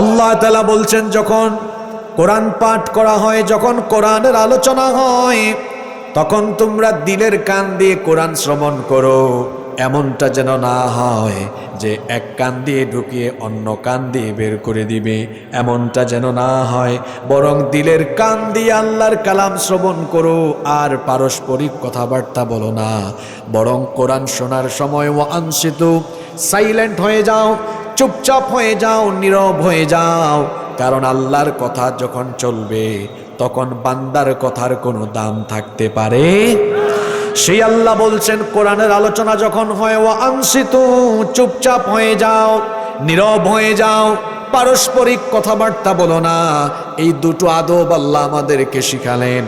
আল্লাহ তাআলা বলছেন যখন কোরআন পাঠ করা হয়, যখন কোরআনের আলোচনা হয়, তখন তোমরা দিলের কান দিয়ে কোরআন শ্রবণ করো। এমনটা যেন না হয় যে এক কান দিয়ে ঢুকিয়ে অন্য কান দিয়ে বের করে দিবে, এমনটা যেন না হয়। বরং দিলের কান দিয়ে আল্লাহর কালাম শ্রবণ করো, আর পারস্পরিক কথাবার্তা বলো না। বরং কোরআন শোনার সময় ওয়ানসিতু, সাইলেন্ট হয়ে যাও, চুপচাপ হয়ে যাও, নীরব হয়ে যাও। কারণ আল্লাহর কথা যখন চলবে তখন বান্দার কথার কোনো দাম থাকতে পারে। সেই আল্লাহ বলছেন কোরআনের আলোচনা যখন হয় ওয়ানসিতু, চুপচাপ হয়ে যাও, নীরব হয়ে যাও, পারস্পরিক কথাবার্তা বলো না। এই দুটো আদব আল্লাহ আমাদেরকে শিখালেন।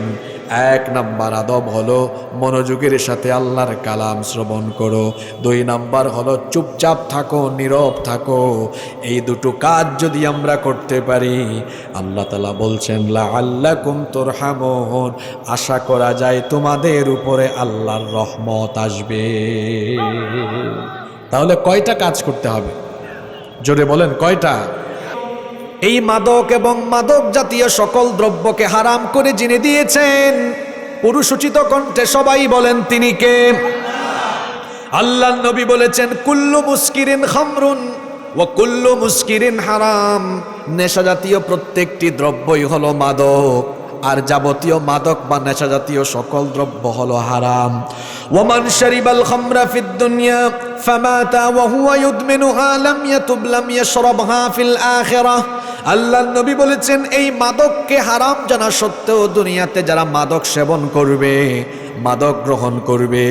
এক নাম্বার আদব হলো মনোযোগের সাথে আল্লাহর কালাম শ্রবণ করো। 2 নাম্বার হলো চুপচাপ থাকো, নীরব থাকো। এই দুটো কাজ যদি আমরা করতে পারি, আল্লাহ তাআলা বলছেন লাআল্লাকুম তুরহামুন, আশা করা যায় তোমাদের উপরে আল্লাহর রহমত আসবে। তাহলে কয়টা কাজ করতে হবে? জোরে বলেন কয়টা? এই মাদক এবং মাদক জাতীয় সকল দ্রব্যকে হারাম করে যিনি দিয়েছেন, পুরুষোচিত কণ্ঠে সবাই বলেন তিনি কে? আল্লাহর নবী বলেছেন কুল্লু মুস্কিরিন খামরুন ওয়া কুল্লু মুস্কিরিন হারাম। নেশা জাতীয় প্রত্যেকটি দ্রব্যই হলো মাদক, আর যাবতীয় মাদক বা নেশা জাতীয় সকল দ্রব্য হলো হারাম। ওয়ামান শারিবাল খামরা ফিদ দুনিয়া ফামাতা ওয়া হুয়া ইউদমিনুহা লাম ইয়াতুব লাম ইয়াশরাবহা ফিল আখিরাহ। আল্লাহর নবী বলেছেন এই মাদককে হারাম জানা সত্ত্বেও দুনিয়াতে যারা মাদক সেবন করবে, মাদক গ্রহণ করবে,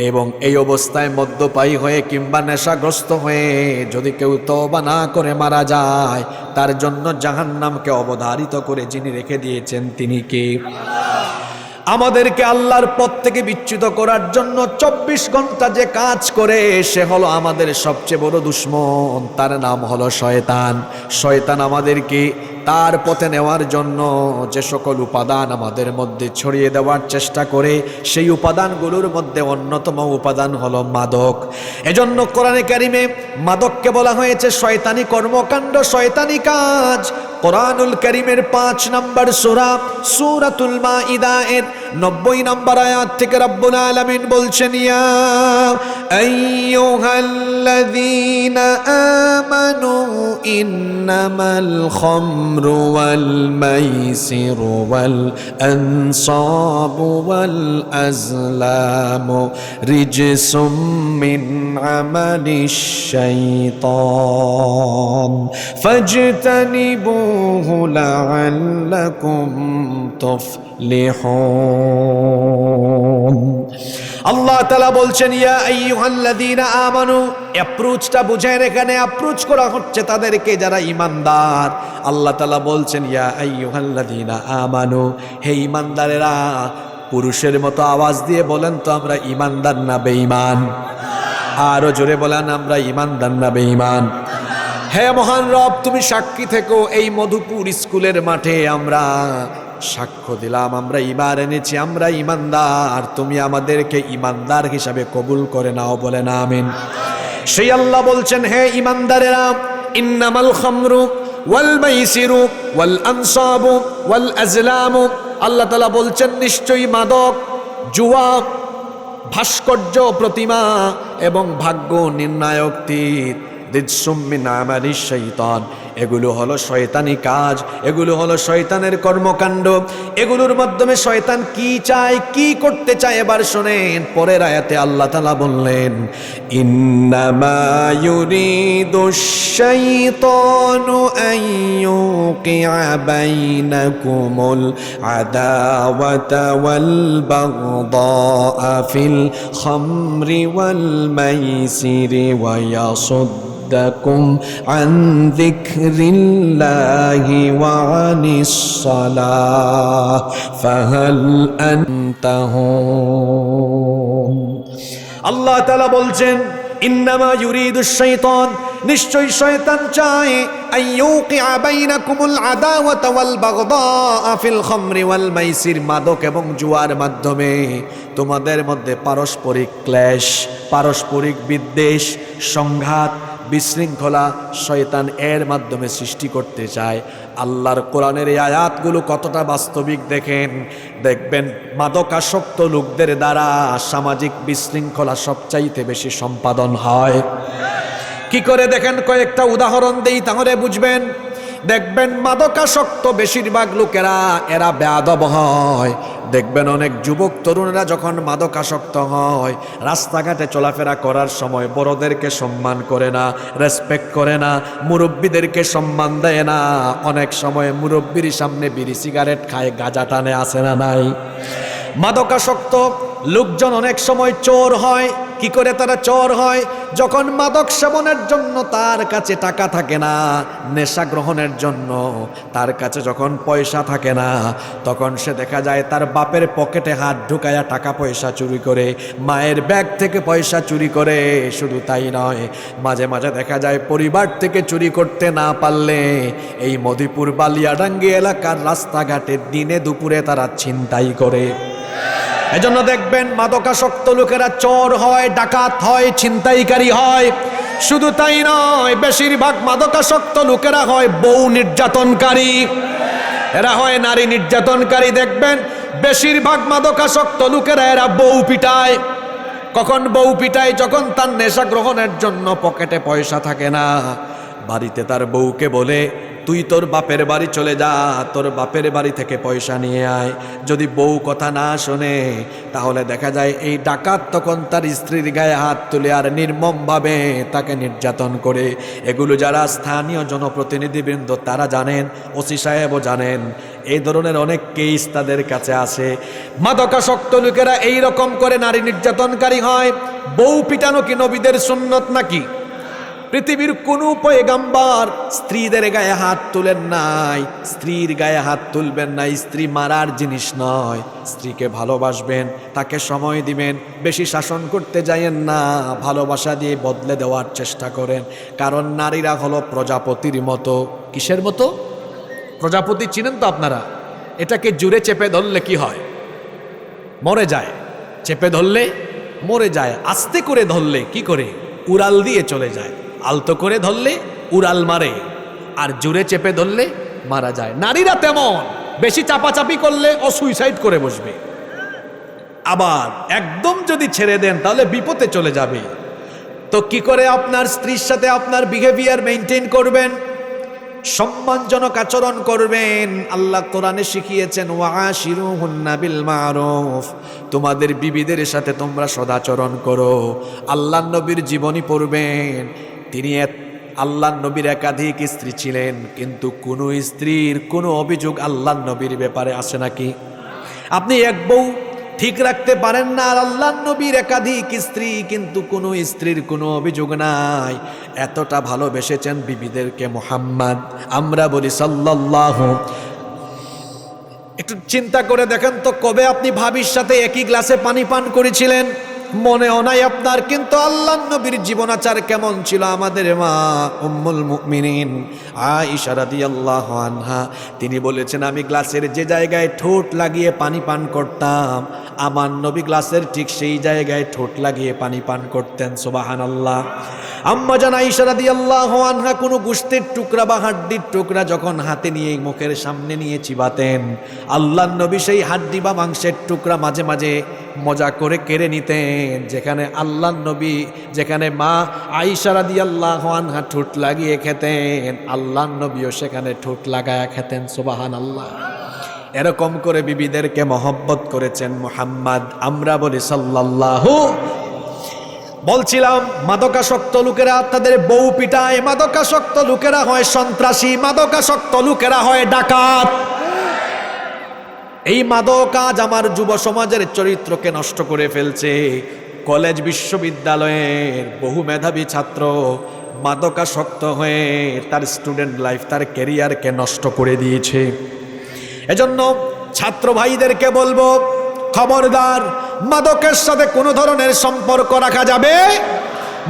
এবং এই অবস্থায় মদ্যপায়ী হয়ে কিংবা নেশাগ্রস্ত হয়ে যদি কেউ তওবা না করে মারা যায়, তার জন্য জাহান্নামকে অবধারিত করে যিনি রেখে দিয়েছেন তিনি কে? আমাদেরকে আল্লাহর পথ থেকে বিচ্যুত করার জন্য 24 ঘন্টা যে কাজ করে, সে হলো আমাদের সবচেয়ে বড় দুশমন। তার নাম হলো শয়তান। শয়তান আমাদেরকে তার পথে নেওয়ার জন্য যে সকল উপাদান আমাদের মধ্যে ছড়িয়ে দেওয়ার চেষ্টা করে, সেই উপাদানগুলোর মধ্যে অন্যতম উপাদান হলো মাদক। এজন্য কোরআনে কারিমে মাদককে বলা হয়েছে শয়তানি কর্মকাণ্ড, শয়তানি কাজ। কোরআনুল কারিমের 5 নম্বর সূরা সূরাতুল মাইদা এর 90 নম্বর আয়াত থেকে রব্বুল আলামিন বলছেন ইয়া আইয়ুহাল্লাযীনা আমানু ইন্নামাল খামরু ওয়াল মাইসিরু ওয়াল আনসাবু ওয়াল আজলামু রিজসুম মিন আমালিশ শাইতান ফাজতানিবুহু লাআল্লাকুম তুফলিহুন। আল্লাহ তাআলা বলছেন ইয়া আইয়ুহাল্লাযীনা আমানু। অ্যাপ্রোচটা বুঝেন, এখানে অ্যাপ্রোচ করা হচ্ছে তাদেরকে যারা ঈমানদার। আল্লাহ তাআলা বলছেন ইয়া আইয়ুহাল্লাযীনা আমানু, হে ঈমানদারেরা। পুরুষের মতো আওয়াজ দিয়ে বলেন তো আমরা ঈমানদার না বেঈমান? আরো জোরে বলেন আমরা ঈমানদার না বেঈমান? হে মহান রব, তুমি সাক্ষী থেকো, এই মধুপুর স্কুলের মাঠে আমরা সাক্ষ্য দিলাম, আমরা ঈমান এনেছি, আমরা ঈমানদার। তুমি আমাদেরকে ঈমানদার হিসাবে কবুল করে নাও, বলেন আমিন। সেই আল্লাহ বলছেন হে ঈমানদারেরা, ইন্নামাল খামরু ওয়াল মাইসিরু ওয়াল আনসাবু ওয়াল আজলামু। আল্লাহ তাআলা বলছেন নিশ্চয়ই মাদক, জুয়া, ভাস্কর্য, প্রতিমা এবং ভাগ্য নির্ণায়ক তীর রিজসুম মিন আমালিশ শাইতান, এগুলো হলো শয়তানি কাজ, এগুলো হলো শয়তানের কর্মকাণ্ড। এগুলোর মাধ্যমে শয়তান কি চায়, কি করতে চায় এবার শোনেন। পরের আয়াতে আল্লাহ তাআলা বললেন ইন্নামা ইউরিদুশ শাইতানু আন ইউকিআ বাইনাকুমুল আদাওয়াতা ওয়াল বাগদাআ ফিল খামরি ওয়াল মাইসিরি ওয়া ইয়াসুদ্দাকুম আন যিকরিল্লাহি ওয়া আনিস সালাহ ফাহাল আনতাহুম। আল্লাহ তাআলা বলছেন ইন্নামা ইউরিদুশ শাইতান, নিশ্চয়ই শয়তান চায় আইয়ুকিআ বাইনাকুমুল আদাওয়াতা ওয়াল বাগদাআ ফিল খামরি ওয়াল মাইসির, মাদক এবং জুয়ার মাধ্যমে তোমাদের মধ্যে পারস্পরিক ক্লেশ, পারস্পরিক বিদ্বেষ, সংঘাত বিশৃঙ্খলা শয়তান এর মাধ্যমে সৃষ্টি করতে চায়। আল্লাহর কোরআনের এই আয়াতগুলো কতটা বাস্তবিক দেখেন, দেখবেন মাদকাসক্ত লোকদের দ্বারা সামাজিক বিশৃঙ্খলা সবচাইতে বেশি সম্পাদন হয়। কি করে দেখেন, কয়েকটা উদাহরণ দেই তাহলে বুঝবেন। দেখবেন মাদকাসক্ত বেশিরভাগ লোকেরা এরা বেয়াদব হয়। দেখবেন অনেক যুবক তরুণরা যখন মাদকাসক্ত হয়, রাস্তাঘাটে চলাফেরা করার সময় বড়দেরকে সম্মান করে না, রেসপেক্ট করে না, মুরব্বীদেরকে সম্মান দেয় না। অনেক সময় মুরব্বীর সামনে বিড়ি সিগারেট খায়, গাঁজা টানে, আসে না নাই? মাদকাসক্ত লোকজন অনেক সময় চোর হয়। কি করে তারা চোর হয়? যখন মাদক সেবনের জন্য তার কাছে টাকা থাকে না, নেশা গ্রহণের জন্য তার কাছে যখন পয়সা থাকে না, তখন সে দেখা যায় তার বাপের পকেটে হাত ঢুকায়া টাকা পয়সা চুরি করে, মায়ের ব্যাগ থেকে পয়সা চুরি করে। শুধু তাই নয়, মাঝে মাঝে দেখা যায় পরিবার থেকে চুরি করতে না পারলে এই মধুপুর বালিয়াডাঙ্গি এলাকার রাস্তাঘাটে দিনে দুপুরে তারা ছিনতাই করে। এজন্য দেখবেন মাদকাসক্ত লোকেরা চোর হয়, ডাকাত হয়, ছিনতাইকারী হয়। শুধু তাই নয়, বেশিরভাগ মাদকাসক্ত লোকেরা হয় বউ নির্যাতনকারী, এরা হয় নারী নির্যাতনকারী। দেখবেন বেশিরভাগ মাদকাসক্ত লোকেরা এরা বউ পিটায়। কখন বউ পিটায়? যখন তার নেশা গ্রহণের জন্য পকেটে পয়সা থাকে না, বাড়িতে তার বউকে বলে তুই তোর বাপের বাড়ি চলে যা, তোর বাপের বাড়ি থেকে পয়সা নিয়ে আয়। যদি বউ কথা না শোনে, তাহলে দেখা যায় এই ডাকাত তখন তার স্ত্রীর গায়ে হাত তুলে আর নির্মমভাবে তাকে নির্যাতন করে। এগুলো যারা স্থানীয় জনপ্রতিনিধিবৃন্দ তারা জানেন, ওসি সাহেবও জানেন। এই ধরনের অনেক কেস তাদের কাছে আসে। মাদকাসক্ত লোকেরা এইরকম করে নারী নির্যাতনকারী হয়। বউ পিটানো কি নবীদের সুন্নত নাকি? পৃথিবীর কোনো পয়গাম্বার স্ত্রীদের গায়ে হাত তুলেন নাই, স্ত্রীর গায়ে হাত তুলবেন না। স্ত্রী মারার জিনিস নয়। স্ত্রীকে ভালোবাসবেন, তাকে সময় দিবেন, বেশি শাসন করতে যাইয়েন না, ভালোবাসা দিয়ে বদলে দেওয়ার চেষ্টা করেন। কারণ নারীরা হলো প্রজাপতির মতো। কিসের মতো? প্রজাপতি চিনেন তো আপনারা? এটাকে জুড়ে চেপে ধরলে কি হয়? মরে যায়। চেপে ধরলে মরে যায়, আস্তে করে ধরলে কি করে? উড়াল দিয়ে চলে যায়। আলতো করে ধরলে উড়াল মারে, আর জোরে চেপে ধরলে মারা যায়। নারীরা তেমন, বেশি চাপাচাপি করলে ও সুইসাইড করে বসবে। আবার একদম যদি ছেড়ে দেন তাহলে বিপদে চলে যাবে। তো কি করে আপনার স্ত্রীর সাথে আপনার বিহেভিয়ার মেনটেন করবেন? সম্মানজনক আচরণ করবেন। আল্লাহ কোরআনে শিখিয়েছেন ওয়াশিরুহুন্না বিল মারুফ, তোমাদের বিবিদের সাথে তোমরা সদাচরণ করো। আল্লাহর নবীর জীবনী পড়বেন। তিনি আল্লাহর নবীর একাধিক স্ত্রী ছিলেন, কিন্তু কোনো স্ত্রীর কোনো অভিযোগ আল্লাহর নবীর ব্যাপারে আসে নাকি? আপনি এক বউ ঠিক রাখতে পারেন না, আর আল্লাহর নবীর একাধিক স্ত্রী, কিন্তু কোনো স্ত্রীর কোনো অভিযোগ নাই। এতটা ভালোবেসেছেন বিবিদেরকে মুহাম্মদ। আমরা বলি সাল্লাল্লাহু। একটু চিন্তা করে দেখেন তো, কবে আপনি ভাবির সাথে একই গ্লাসে পানি পান করেছিলেন? মনেও নাই আপনার। কিন্তু আল্লাহর নবীর জীবনাচার কেমন ছিল? আমাদের মা উম্মুল মুমিনিন আয়েশা রাদিয়াল্লাহু আনহা তিনি বলেছেন, আমি গ্লাসের যে জায়গায় ঠোঁট লাগিয়ে পানি পান করতাম, আমার নবী গ্লাসের ঠিক সেই জায়গায় ঠোঁট লাগিয়ে পানি পান করতেন। সুবহানাল্লাহ। আম্মা জান আয়েশা রাদিয়াল্লাহু আনহা কোনো গোশতের টুকরা বা হাড্ডির টুকরা যখন হাতে নিয়ে মুখের সামনে নিয়ে চিবাতেন, আল্লাহর নবী সেই হাড্ডি বা মাংসের টুকরা মাঝে মাঝে মজা করে কেড়ে নিতেন। যেখানে আল্লাহর নবী, যেখানে মা আয়েশা রাদিয়াল্লাহু আনহা ঠোঁট লাগিয়ে খেতেন, আল্লাহর নবীও সেখানে ঠোঁট লাগায়া খেতেন। সুবহানাল্লাহ। এরকম করে বিবিদেরকে মহব্বত করেছেন মুহাম্মদ। আমরা বলি সাল্লাল্লাহু। বলছিলাম মাদকাসক্ত লোকেরা তাদের বউ পিটায়, মাদকাসক্ত লোকেরা হয় সন্ত্রাসী, মাদকাসক্ত লোকেরা হয় ডাকাত। এই মাদক আজ আমার যুব সমাজের চরিত্রকে নষ্ট করে ফেলছে। কলেজ বিশ্ববিদ্যালয়ের বহু মেধাবী ছাত্র মাদকাসক্ত হয়ে তার স্টুডেন্ট লাইফ, তার ক্যারিয়ারকে নষ্ট করে দিয়েছে। এজন্য ছাত্র ভাইদেরকে বলবো, খবরদার, মাদকের সাথে কোনো ধরনের সম্পর্ক রাখা যাবে।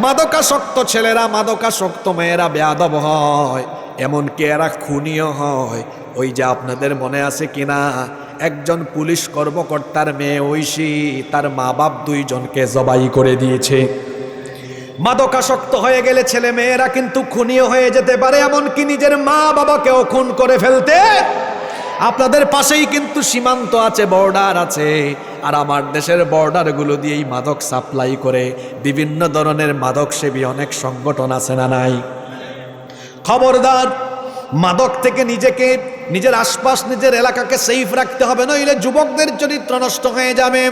মাদকাসক্ত ছেলেরা, মাদকাসক্ত মেয়েরা বেয়াদব হয়, এমনকি এরা খুনিও হয়। ওই যে আপনাদের মনে আছে কিনা, একজন পুলিশ কর্মকর্তার মেয়ে ঐশী তার মা বাপ দুইজনকে জবাই করে দিয়েছে। মাদকাসক্ত হয়ে গেলে ছেলে মেয়েরা কিন্তু খুনিও হয়ে যেতে পারে, এমনকি নিজের মা বাবাকেও খুন করে ফেলতে। আপনাদের পাশেই কিন্তু সীমান্ত আছে, বর্ডার আছে, আর আমার দেশের বর্ডারগুলো দিয়েই মাদক সাপ্লাই করে বিভিন্ন ধরনের মাদক সেবী অনেক সংগঠন আছে না নাই? খবরদার, মাদক থেকে নিজেকে, নিজের আশপাশ, নিজের এলাকাকে সেফ রাখতে হবে, নইলে যুবকদের চরিত্র নষ্ট হয়ে যাবে।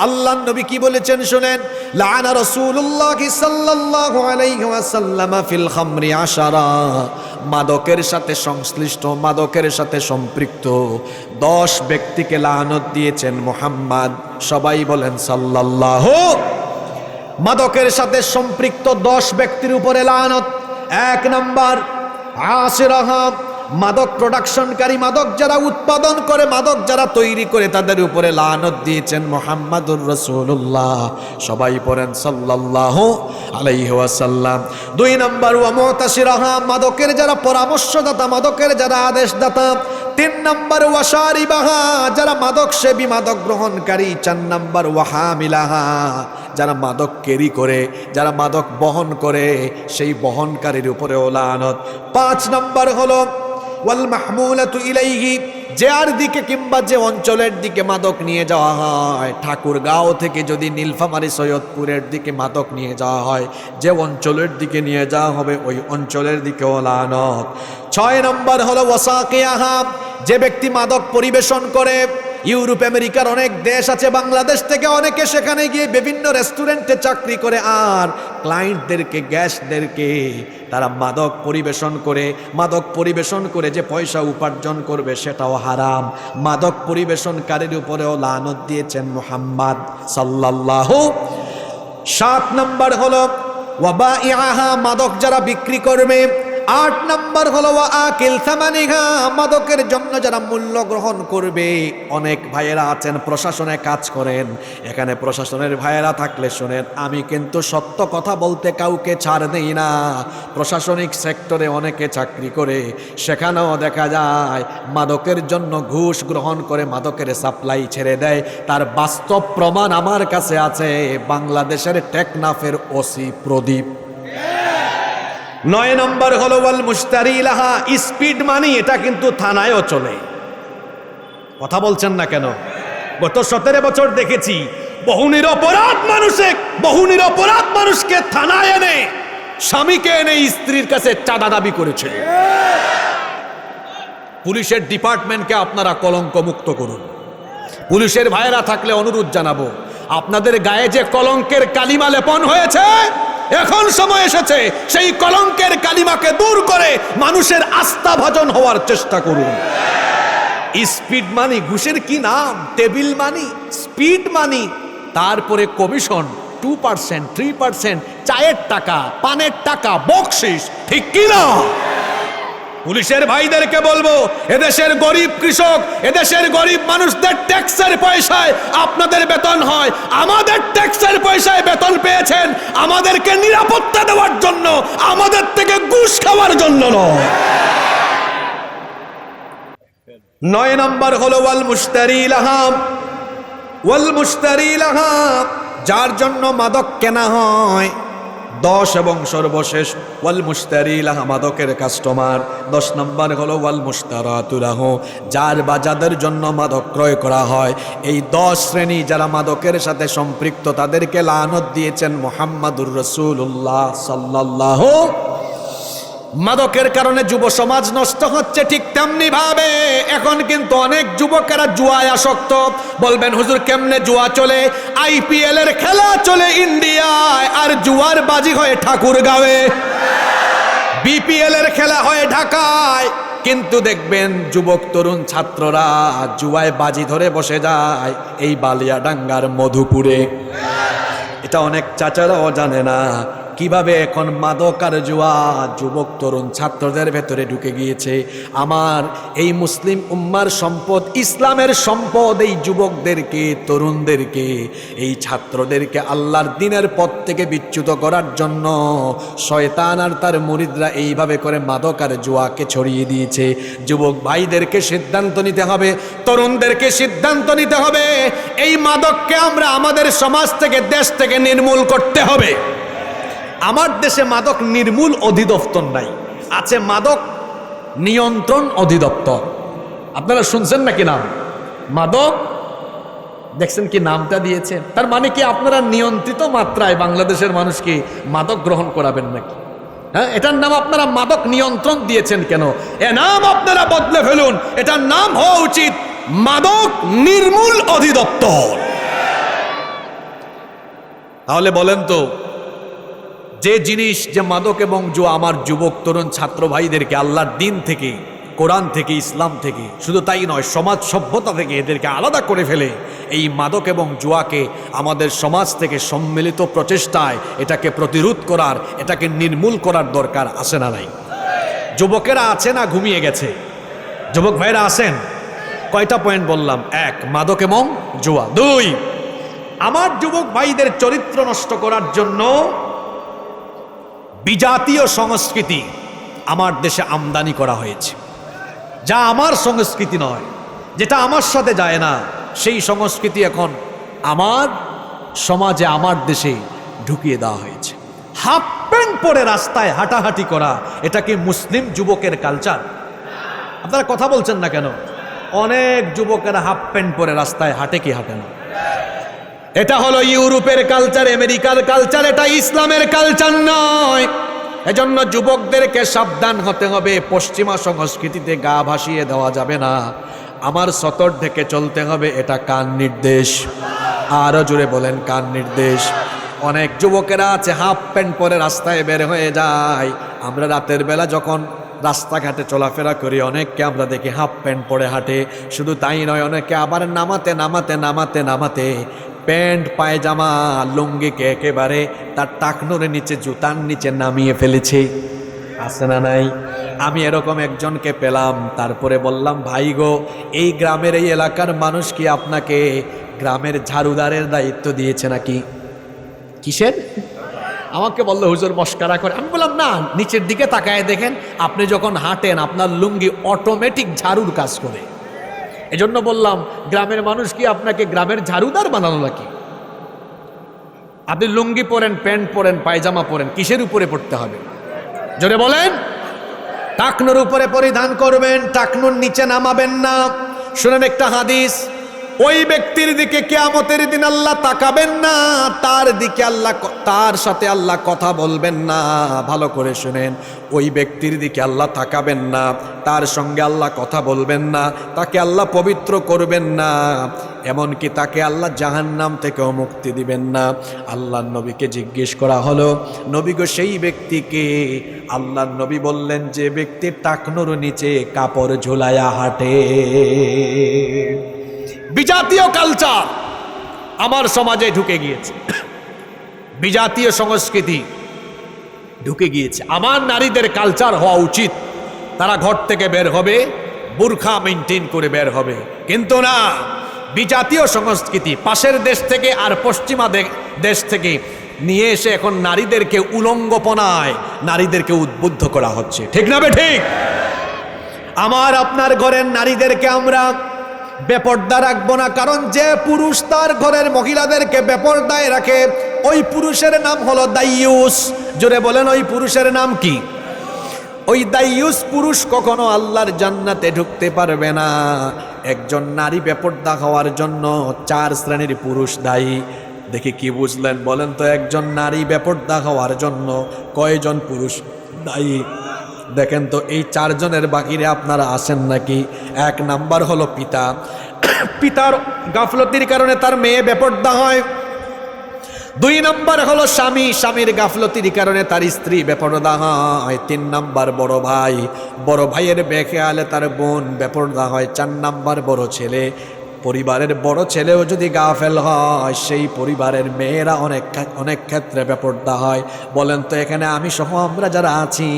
আল্লাহ নবী কি বলেছেন শুনেন, লাআনা রাসূলুল্লাহ সাল্লাল্লাহু আলাইহি ওয়াসাল্লাম ফিল খামরি 10, মাদকের সাথে সংশ্লিষ্ট, মাদকের সাথে সম্পৃক্ত 10 ব্যক্তিকে লানত দিয়েছেন মুহাম্মদ। সবাই বলেন সাল্লাল্লাহু। মাদকের সাথে সম্পৃক্ত 10 ব্যক্তির উপরে লানত। 1 নাম্বার আশিরাহা, মাদক প্রোডাকশনকারী, মাদক যারা উৎপাদন করে, মাদক যারা তৈরি করে, তাদের উপরে লানত দিয়েছেন মুহাম্মাদুর রাসূলুল্লাহ। সবাই পড়েন সাল্লাল্লাহু আলাইহি ওয়াসাল্লাম। 2 নাম্বার ওয়া মুতাশিরাহা, মাদকের যারা পরামর্শদাতা, মাদকের যারা আদেশদাতা। 3 নাম্বার ওয়া শারিবাহা, যারা মাদক সেবী, মাদক গ্রহণকারী। 4 নাম্বার ওয়া হামিলাহা, যারা মাদক ক্যারি করে, যারা মাদক বহন করে, সেই বহনকারীর উপরেও লানত। 5 নাম্বার হলো ওয়াল মাহমুলাতু ইলাইহি, যার দিকে কিংবা যে অঞ্চলের দিকে মাদক নিয়ে যাওয়া হয়। ঠাকুরগাঁও থেকে যদি নীলফামারী সৈয়দপুরের দিকে মাদক নিয়ে যাওয়া হয়, যে অঞ্চলের দিকে নিয়ে যাওয়া হবে ওই অঞ্চলের দিকেও লানত। 6 নম্বর হলো ওয়াসাকিয়াহা, যে ব্যক্তি মাদক পরিবেশন করে। ইউরোপ আমেরিকার অনেক দেশ আছে, বাংলাদেশ থেকে অনেকে সেখানে গিয়ে বিভিন্ন রেস্টুরেন্টে চাকরি করে, আর ক্লায়েন্টদেরকে, গ্যাস্টদেরকে তারা মাদক পরিবেশন করে। মাদক পরিবেশন করে যে পয়সা উপার্জন করবে সেটাও হারাম। মাদক পরিবেশনকারীর উপরেও লানত দিয়েছেন মুহাম্মদ সাল্লাল্লাহু। 7 নম্বর হলো ওয়াবাইআহা, মাদক যারা বিক্রি করবে। 8 নম্বর হলো ওয়া আকিল সামানিহা, মাদকের জন্য যারা মূল্য গ্রহণ করবে। অনেক ভাইয়েরা আছেন প্রশাসনে কাজ করেন, এখানে প্রশাসনের ভাইয়েরা থাকলে শোনেন, আমি কিন্তু সত্য কথা বলতে কাউকে ছাড় দেই না। প্রশাসনিক সেক্টরে অনেকে চাকরি করে, সেখানেও দেখা যায় মাদকের জন্য ঘুষ গ্রহণ করে মাদকের সাপ্লাই ছেড়ে দেয়। তার বাস্তব প্রমাণ আমার কাছে আছে, বাংলাদেশের টেকনাফের ওসি প্রদীপ। 9 নম্বর হলো ওয়াল মুশতারি লাহা, স্পিড মানি, এটা কিন্তু থানায়ও চলে। কথা বলছেন না কেন? গত 17 বছর দেখেছি বহু নিরপরাধ মানুষকে থানায় এনে, স্বামীকে এনে স্ত্রীর কাছে চাঁদা দাবি করেছে। পুলিশের ডিপার্টমেন্টকে আপনারা কলঙ্ক মুক্ত করুন। পুলিশের ভাইয়েরা থাকলে অনুরোধ জানাবো, আপনাদের গায়ে যে কলঙ্কের কালিমা লেপন হয়েছে, এখন সময় এসেছে সেই কলঙ্কের কালিমাকে দূর করে মানুষের আস্থা ভাজন হওয়ার চেষ্টা করুন। স্পিড মানি, ঘুষের কি নাম? টেবিল মানি, স্পিড মানি, তারপরে কমিশন 2%, 3%, চায়ের টাকা, পানের টাকা, বকশিস, ঠিক কি না? পুলিশের ভাইদেরকে বলবো, এদেশের গরিব কৃষক, এদেশের গরিব মানুষদের ট্যাক্সের পয়সায় আপনাদের বেতন হয়। আমাদের ট্যাক্সের পয়সায় বেতন পেয়েছেন আমাদেরকে নিরাপত্তা দেওয়ার জন্য, আমাদের থেকে ঘুষ খাওয়ার জন্য নয়। 9 নম্বর হলো ওয়াল মুশতারি লাহা, ওয়াল মুশতারি লাহা, যার জন্য মাদক কেনা হয়। 10 এবং সর্বশেষ ওয়াল মুশতারি লাহা, মাদকের কাস্টমার। 10 নম্বর হলো ওয়াল মুশতারাতু লাহু, যার বা যাদের জন্য মাদক ক্রয় করা হয়। এই 10 শ্রেণী যারা মাদকের সাথে সম্পৃক্ত, তাদেরকে লানত দিয়েছেন মুহাম্মাদুর রাসূলুল্লাহ সাল্লাল্লাহু। মাদকের কারণে যুব সমাজ নষ্ট হচ্ছে, ঠিক তেমনি ভাবে এখন কিন্তু অনেক যুবকেরা জুয়ায় আসক্ত। বলবেন হুজুর কেমনে জুয়া চলে? IPL এর খেলা চলে ইন্ডিয়ায়, আর জুয়ার বাজি হয় ঠাকুরগাঁওয়ে। BPL এর খেলা হয় ঢাকায়, কিন্তু দেখবেন যুবক তরুণ ছাত্ররা জুয়ায় বাজি ধরে বসে যায় এই বালিয়াডাঙ্গার মধুপুরে। এটা অনেক চাচারাও জানে না কিভাবে এখন মাদক আর জুয়া যুবক তরুণ ছাত্রদের ভেতরে ঢুকে গিয়েছে। আমার এই মুসলিম উম্মার সম্পদ, ইসলামের সম্পদ, এই যুবকদেরকে, তরুণদেরকে, এই ছাত্রদেরকে আল্লাহর দ্বীনের পথ থেকে বিচ্যুত করার জন্য শয়তান আর তার মুরিদরা এইভাবে করে মাদক আর জুয়াকে ছড়িয়ে দিয়েছে। যুবক ভাইদেরকে সিদ্ধান্ত নিতে হবে, তরুণদেরকে সিদ্ধান্ত নিতে হবে, এই মাদককে আমরা আমাদের সমাজ থেকে, দেশ থেকে নির্মূল করতে হবে। আমার দেশে মাদক নির্মূল অধিদপ্তর নাই, আছে মাদক নিয়ন্ত্রণ অধিদপ্তর। আপনারা শুনছেন নাকি নাম? মাদক, দেখছেন কি নামটা দিয়েছে? তার মানে কি আপনারা নিয়ন্ত্রিত মাত্রায় বাংলাদেশের মানুষকে মাদক গ্রহণ করাবেন নাকি? হ্যাঁ, এটার নাম আপনারা মাদক নিয়ন্ত্রণ দিয়েছেন কেন? এ নাম আপনারা বদলে ফেলুন, এটার নাম হওয়া উচিত মাদক নির্মূল অধিদপ্তর। তাহলে বলেন তো, যে জিনিস, যে মাদক এবং জুয়া আমার যুবক তরুণ ছাত্র ভাইদেরকে আল্লাহর দিন থেকে, কোরআন থেকে, ইসলাম থেকে, শুধু তাই নয় সমাজ সভ্যতা থেকে এদেরকে আলাদা করে ফেলে, এই মাদক এবং জুয়াকে আমাদের সমাজ থেকে সম্মিলিত প্রচেষ্টায় এটাকে প্রতিরোধ করার, এটাকে নির্মূল করার দরকার আছে না নাই? যুবকেরা আছে না ঘুমিয়ে গেছে? যুবক ভাইরা আছেন? কয়টা পয়েন্ট বললাম? 1, মাদক এবং জুয়া। 2, আমার যুবক ভাইদের চরিত্র নষ্ট করার জন্য বিজাতীয় সংস্কৃতি আমার দেশে আমদানি করা হয়েছে, যা আমার সংস্কৃতি নয়, যেটা আমার সাথে যায় না, সেই সংস্কৃতি এখন আমার সমাজে, আমার দেশে ঢুকিয়ে দেওয়া হয়েছে। হাফ প্যান্ট পরে রাস্তায় হাঁটাহাঁটি করা, এটা কি মুসলিম যুবকের কালচার? আপনারা কথা বলছেন না কেন? অনেক যুবকেরা হাফ প্যান্ট পরে রাস্তায় হাঁটে কি হাঁটে না? এটা হলো ইউরোপের কালচার, আমেরিকার কালচার, এটা ইসলামের কালচার নয়। এজন্য যুবকদেরকে সাবধান হতে হবে। পশ্চিমা সংস্কৃতিতে গা ভাসিয়ে দেওয়া যাবে না, আমার সতর থেকে চলতে হবে। এটা কার নির্দেশ? আরো জোরে বলেন, কার নির্দেশ? অনেক যুবকেরা আছে হাফ প্যান্ট পরে রাস্তায় বের হয়ে যায়। আমরা রাতের বেলা যখন রাস্তাঘাটে চলাফেরা করি, অনেককে আমরা দেখি হাফ প্যান্ট পরে হাঁটে। শুধু তাই নয়, অনেকে আবার নামাতে প্যান্ট পায়জামা লুঙ্গিকে একেবারে তার টাকনুর নিচে, জুতার নিচে নামিয়ে ফেলেছে। আছে না নাই? আমি এরকম একজনকে পেলাম, তারপরে বললাম, ভাই গো, এই গ্রামের, এই এলাকার মানুষ কি আপনাকে গ্রামের ঝাড়ুদারের দায়িত্ব দিয়েছে নাকি? কিসের? আমাকে বললো হুজুর মস্কারা করে। আমি বললাম না, নিচের দিকে তাকায় দেখেন, আপনি যখন হাঁটেন আপনার লুঙ্গি অটোমেটিক ঝাড়ুর কাজ করে। এজন্য বললাম, গ্রামের মানুষ কি আপনাকে গ্রামের ঝাড়ুদার বানানো নাকি? আপনি লুঙ্গি পরেন, প্যান্ট পরেন, পায়জামা পরেন, কিসের উপরে পড়তে হবে? জোরে বলেন। টাকনুর উপরে পরিধান করবেন, টাকনুর নিচে নামাবেন না। শুনেন একটা হাদিস, ওই ব্যক্তির দিকে কিয়ামতের দিন আল্লাহ তাকাবেন না, তার দিকে আল্লাহ, তার সাথে আল্লাহ কথা বলবেন না। ভালো করে শুনেন, ওই ব্যক্তির দিকে আল্লাহ তাকাবেন না, তার সঙ্গে আল্লাহ কথা বলবেন না, তাকে আল্লাহ পবিত্র করবেন না, এমনকি তাকে আল্লাহ জাহান্নাম থেকেও মুক্তি দিবেন না। আল্লাহর নবীকে জিজ্ঞেস করা হলো, নবী গো, সেই ব্যক্তিকে? আল্লাহর নবী বললেন, যে ব্যক্তির টাকনুর নিচে কাপড় ঝুলায়া হাঁটে। বিজাতীয় কালচার আমার সমাজে ঢুকে গিয়েছে, বিজাতীয় সংস্কৃতি ঢুকে গিয়েছে। আমার নারীদের কালচার হওয়া উচিত, তারা ঘর থেকে বের হবে বুরখা মেনটেন করে বের হবে, কিন্তু না, বিজাতীয় সংস্কৃতি পাশের দেশ থেকে আর পশ্চিমা দেশ থেকে নিয়ে এসে এখন নারীদেরকে উলঙ্গপনায় নারীদেরকে উদ্বুদ্ধ করা হচ্ছে। ঠিক না বে ঠিক? আমার আপনার ঘরের নারীদেরকে আমরা বেপর্দা রাখবো না, কারণ যে পুরুষ তার ঘরের মহিলাদেরকে বেপর্দায় রাখে, ওই পুরুষের নাম হলো দাইয়ুস। জোরে বলেন, ওই পুরুষের নাম কি? ওই দাইয়ুস পুরুষ কখনো আল্লাহর জান্নাতে ঢুকতে পারবে না। একজন নারী বেপর্দা হওয়ার জন্য 4 শ্রেণীর পুরুষ দায়ী। দেখি কি বুঝলেন বলেন তো? একজন নারী বেপর্দা হওয়ার জন্য কয়জন পুরুষ দায়ী? দেখেন তো, এই 4 জনের বাকিরে আপনারা আসেন নাকি? 1 নাম্বার হলো পিতা, পিতার গাফলতির কারণে তার মেয়ে বেপর্দা হয়। 2 নাম্বার হলো স্বামী, স্বামীর গাফলতির কারণে তার স্ত্রী বেপর্দা হয়। 3 নাম্বার বড় ভাই, বড় ভাইয়ের বেখেয়ালে তার বোন বেপর্দা হয়। 4 নাম্বার বড় ছেলে, পরিবারের বড় ছেলেও যদি গাফেল হয়, সেই পরিবারের মেয়েরা অনেক ক্ষেত্রে বেপর্দা হয়। বলেন তো, এখানে আমি সহ আমরা যারা আছি,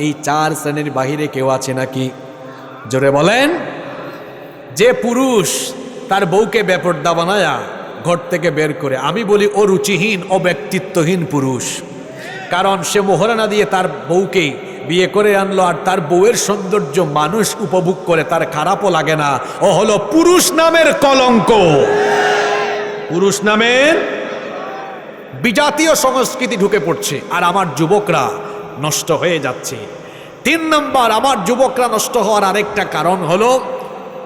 এই 4 শ্রেণীর বাহিরে কেউ আছে নাকি? জোরে বলেন। যে পুরুষ তার বউকে বেপর্দা বানায়া ঘর থেকে বের করে, আমি বলি ও রুচিহীন, ও ব্যক্তিত্বহীন পুরুষ। কারণ সে মোহরানা দিয়ে তার বউকে বিয়ে করে আনলো, আর তার বউয়ের সৌন্দর্য মানুষ উপভোগ করে, তার খারাপও লাগে না। ও হলো পুরুষ নামের কলঙ্ক, পুরুষ নামের বিজাতীয় সংস্কৃতি ঢুকে পড়ছে, আর আমার যুবকরা নষ্ট হয়ে যাচ্ছে। 3 নম্বর, আমার যুবকরা নষ্ট হওয়ার আরেকটা কারণ হলো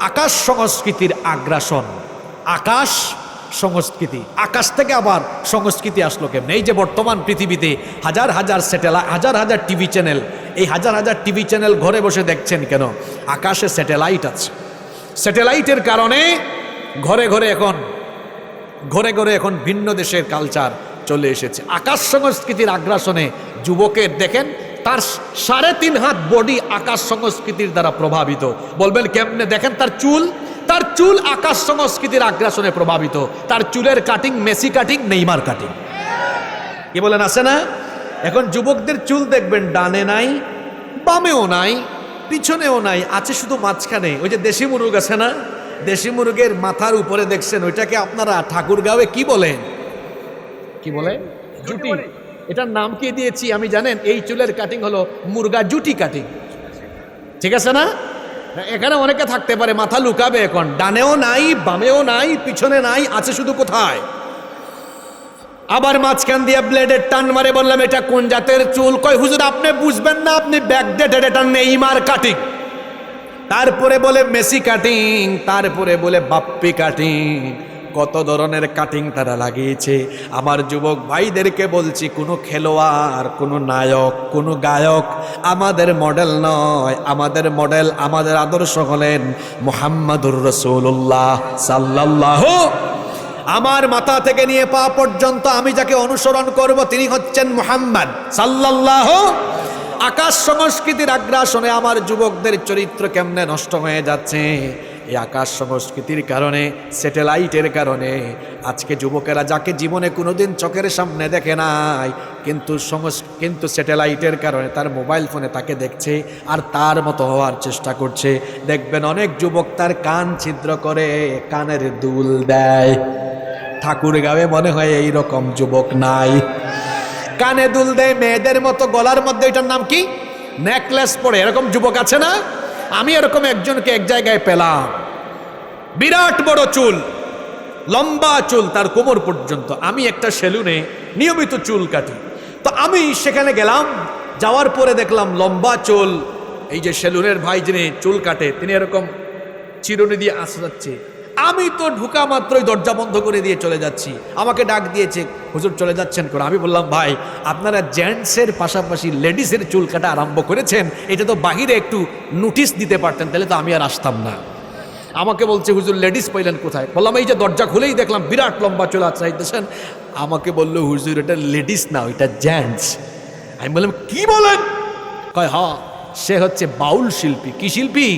আকাশ সংস্কৃতির আগ্রাসন। আকাশ সংস্কৃতি, আকাশ থেকে আবার সংস্কৃতি আসলো কেমন? এই যে বর্তমান পৃথিবীতে হাজার হাজার স্যাটেলাইট, হাজার হাজার টিভি চ্যানেল, এই হাজার হাজার টিভি চ্যানেল ঘরে বসে দেখছেন কেন? আকাশে স্যাটেলাইট আছে। স্যাটেলাইটের কারণে ঘরে ঘরে এখন ভিন্ন দেশের কালচার চলে এসেছে। আকাশ সংস্কৃতির আগ্রাসনে যুবকের দেখেন তার 3.5 হাত বডি আকাশ সংস্কৃতির দ্বারা প্রভাবিত। বলবেন কেমনে? দেখেন তার চুল আকাশ সংস্কৃতির আগ্রাসনে প্রভাবিত। তার চুলের cutting Messi cutting, Neymar cutting. কি বলেন, আছে না? এখন যুবকদের চুল দেখবেন ডানে নাই, বামেও নাই, পিছনেও নাই, আছে শুধু মাঝখানে। ওই যে দেশি মুরগ আছে না, দেশি মুরগের মাথার উপরে দেখছেন, ওইটাকে আপনারা ঠাকুরগাঁওয়ে কি বলেন? কি বলে? জুটি। এটার নাম কি দিয়েছি আমি জানেন? এই চুলের কাটিং হলো মুরগা জুটি কাটিং। ঠিক আছে না? এখানে অনেকে থাকতে পারে মাথা লুকাবে, এখন ডানেও নাই, বামেও নাই, পিছনে নাই, আছে শুধু কোথায়? আবার মাঝখান দিয়ে ব্লেডের টান মারে। বললাম এটা কোন জাতের চুল? কয় হুজুর আপনি বুঝবেন না, আপনি ব্যাকডেটেড, এটা নেইমার কাটিং। তারপরে বলে মেসি কাটিং, তারপরে বলে বাপ্পি কাটিং। কত ধরনের কাটিং তারা লাগিয়েছে। আমার যুবক ভাইদেরকে বলছি, কোনো খেলোয়াড়, কোনো নায়ক, কোনো গায়ক আমাদের মডেল নয়। আমাদের মডেল, আমাদের আদর্শ হলেন মুহাম্মাদুর রাসূলুল্লাহ সাল্লাল্লাহু। আমার মাথা থেকে নিয়ে পা পর্যন্ত আমি যাকে অনুসরণ করব তিনি হচ্ছেন মুহাম্মদ সাল্লাল্লাহু। আকাশ সংস্কৃতির আগ্রাসনে আমার যুবকদের চরিত্র কেমনে নষ্ট হয়ে যাচ্ছে। এই আকাশ সংস্কৃতির কারণে, স্যাটেলাইটের কারণে আজকে যুবকেরা যাকে জীবনে কোনোদিন চোখের সামনে দেখে নাই, কিন্তু স্যাটেলাইটের কারণে তার মোবাইল ফোনে তাকে দেখছে আর তার মতো হওয়ার চেষ্টা করছে। দেখবেন অনেক যুবক তার কান ছিদ্র করে কানের দুল দেয়। ঠাকুরগাঁওয়ে মনে হয় এই রকম যুবক নাই। কানে দুল দেয় মেয়েদের মতো, গলার মধ্যে এটার নাম কি, নেকলেস পরে, এরকম যুবক আছে না? আমি এরকম একজনকে এক জায়গায় পেলাম, বিরাট বড় চুল, লম্বা চুল তার কোমর পর্যন্ত। আমি একটা সেলুনে নিয়মিত চুল কাটি, তো আমি সেখানে গেলাম, যাওয়ার পরে দেখলাম লম্বা চুল। এই যে সেলুনের ভাই যিনি চুল কাটে, তিনি এরকম চিরুনি দিয়ে আসতে যাচ্ছে। আমি তো ঢুকা মাত্রই দরজা বন্ধ করে দিয়ে চলে যাচ্ছি। আমাকে ডাক দিয়েছে, হুজুর চলে যাচ্ছেন করে? আমি বললাম ভাই আপনারা জেন্টসের পাশাপাশি লেডিসের চুল কাটা আরম্ভ করেছেন, এটা তো বাহিরে একটু নোটিশ দিতে পারতেন, তাহলে তো আমি আর আসতাম না। আমাকে বলছে হুজুর লেডিস পাইলেন কোথায়? বললাম এই যে দরজা খুলেই দেখলাম বিরাট লম্বা চুল চাইতেছেন। আমাকে বললো হুজুর এটা লেডিস না, ওইটা জেন্টস। আমি বললাম কি বলেন? কয় হ্যাঁ, সে হচ্ছে বাউল শিল্পী। কি শিল্পী?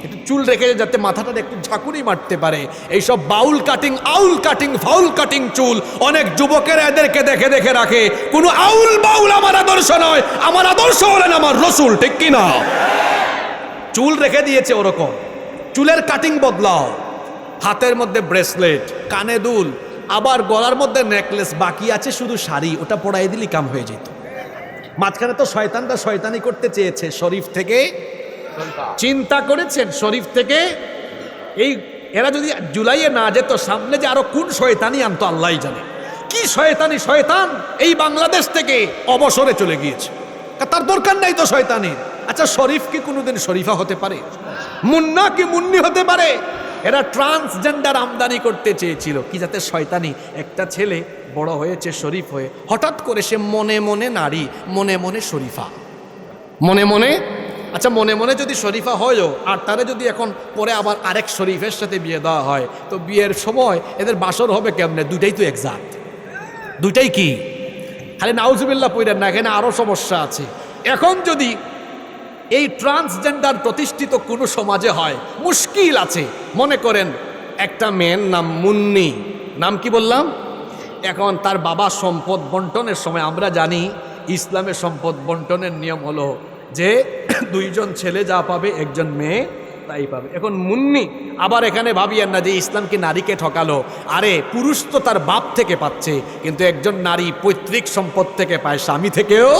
একটু চুল রেখে যাতে মাথাটা একটু ঝাঁকুনি মারতে পারে। এইসব বাউল কাটিং, আউল কাটিং, ফাউল কাটিং চুল অনেক যুবকের এদেরকে দেখে দেখে রাখে। কোনো আউল বাউল আমার আদর্শ নয়, আমার আদর্শ হলেন আমার রসুল। ঠিক কিনা? চুল রেখে দিয়েছে ওরকম। চুলের কাটিং বদলাও, হাতের মধ্যে ব্রেসলেট, কানে দুল, আবার গলার মধ্যে নেকলেস, বাকি আছে শুধু শাড়ি, ওটা পরাই দিলি কাম হয়ে যেত। মাঝখানে তো শয়তানটা শয়তানি করতে চেয়েছে, শরীফ থেকে চিন্তা করেছেন, শরীফ থেকে এই এরা যদি জুলাইয়ে না যেত, সামনে যে আরো কোন শয়তানি আনতো আল্লাহ জানে। কি শয়তানি শয়তান এই বাংলাদেশ থেকে অবসরে চলে গিয়েছে, তার দরকার নাই তো শয়তানির। আচ্ছা শরীফ কি কোনোদিন শরীফা হতে পারে? মুন্না কি মুন্নি হতে পারে? এরা ট্রান্সজেন্ডার আমদানি করতে চেয়েছিল কি, যাতে শয়তানি। একটা ছেলে বড় হয়েছে শরীফ হয়ে, হঠাৎ করে সে মনে মনে নারী, মনে মনে শরীফা, মনে মনে। আচ্ছা মনে মনে যদি শরীফা হয়ও, আর তারা যদি এখন পরে আবার আরেক শরীফের সাথে বিয়ে দেওয়া হয়, তো বিয়ের সময় এদের বাসর হবে কেমনে? দুইটাই তো একজাত, দুইটাই কি? খালি নাউজুবিল্লাহ পইরেন না, এখানে আরো সমস্যা আছে। এখন যদি এই ট্রান্সজেন্ডার প্রতিষ্ঠিত কোনো সমাজে হয়, মুশকিল আছে। মনে করেন একটা মেয়ের নাম মুন্নি, নাম কি বললাম? এখন তার বাবা সম্পদ বন্টনের সময়, আমরা জানি ইসলামের সম্পদ বন্টনের নিয়ম হলো যে দুইজন ছেলে যা পাবে একজন মেয়ে তাই পাবে। এখন মুন্নি, আবার এখানে ভাবিয়েন না যে ইসলাম কি নারীকে ঠকালো। আরে পুরুষ তো তার বাপ থেকে পাচ্ছে, কিন্তু একজন নারী পৈতৃক সম্পদ থেকে পায়, স্বামী থেকেও।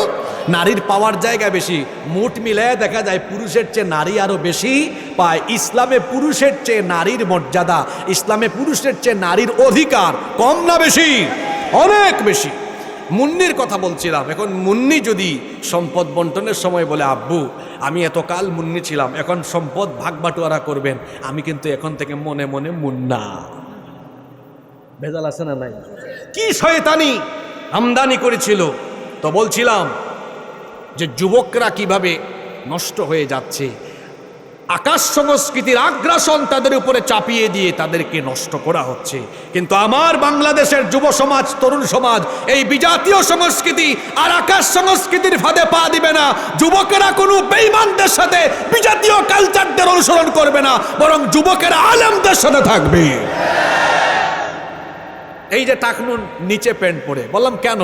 নারীর পাওয়ার জায়গা বেশি, মুঠ মিলায় দেখা যায় পুরুষের চেয়ে নারী আরো বেশি পায়। ইসলামে পুরুষের চেয়ে নারীর মর্যাদা, ইসলামে পুরুষের চেয়ে নারীর অধিকার কম না বেশি? অনেক বেশি। মুন্নির কথা বলছিলাম। এখন মুন্নি যদি সম্পদ বন্টনের সময় বলে, আব্বু আমি এতকাল মুন্নি ছিলাম, এখন সম্পদ ভাগ বাটোয়ারা করবেন, আমি কিন্তু এখন থেকে মনে মনে মুন্না। ভেজাল আছে না নাই? কি শয়তানি আমদানি করেছিল। তো বলছিলাম যে যুবকরা কিভাবে নষ্ট হয়ে যাচ্ছে, আকাশ সংস্কৃতির আগ্রাসন তাদের উপরে চাপিয়ে দিয়ে তাদেরকে নষ্ট করা হচ্ছে। কিন্তু আমার বাংলাদেশের যুব সমাজ, তরুণ সমাজ এই বিজাতীয় সংস্কৃতি আর আকাশ সংস্কৃতির ফাঁদে পা দিবে না। যুবকেরা কোনো বেঈমানদের সাথে বিজাতীয় কালচারদের অনুসরণ করবে না, বরং যুবকেরা আলেমদের সাথে থাকবে। এই যে টাকনুর নিচে প্যান্ট পরে, বললাম কেন?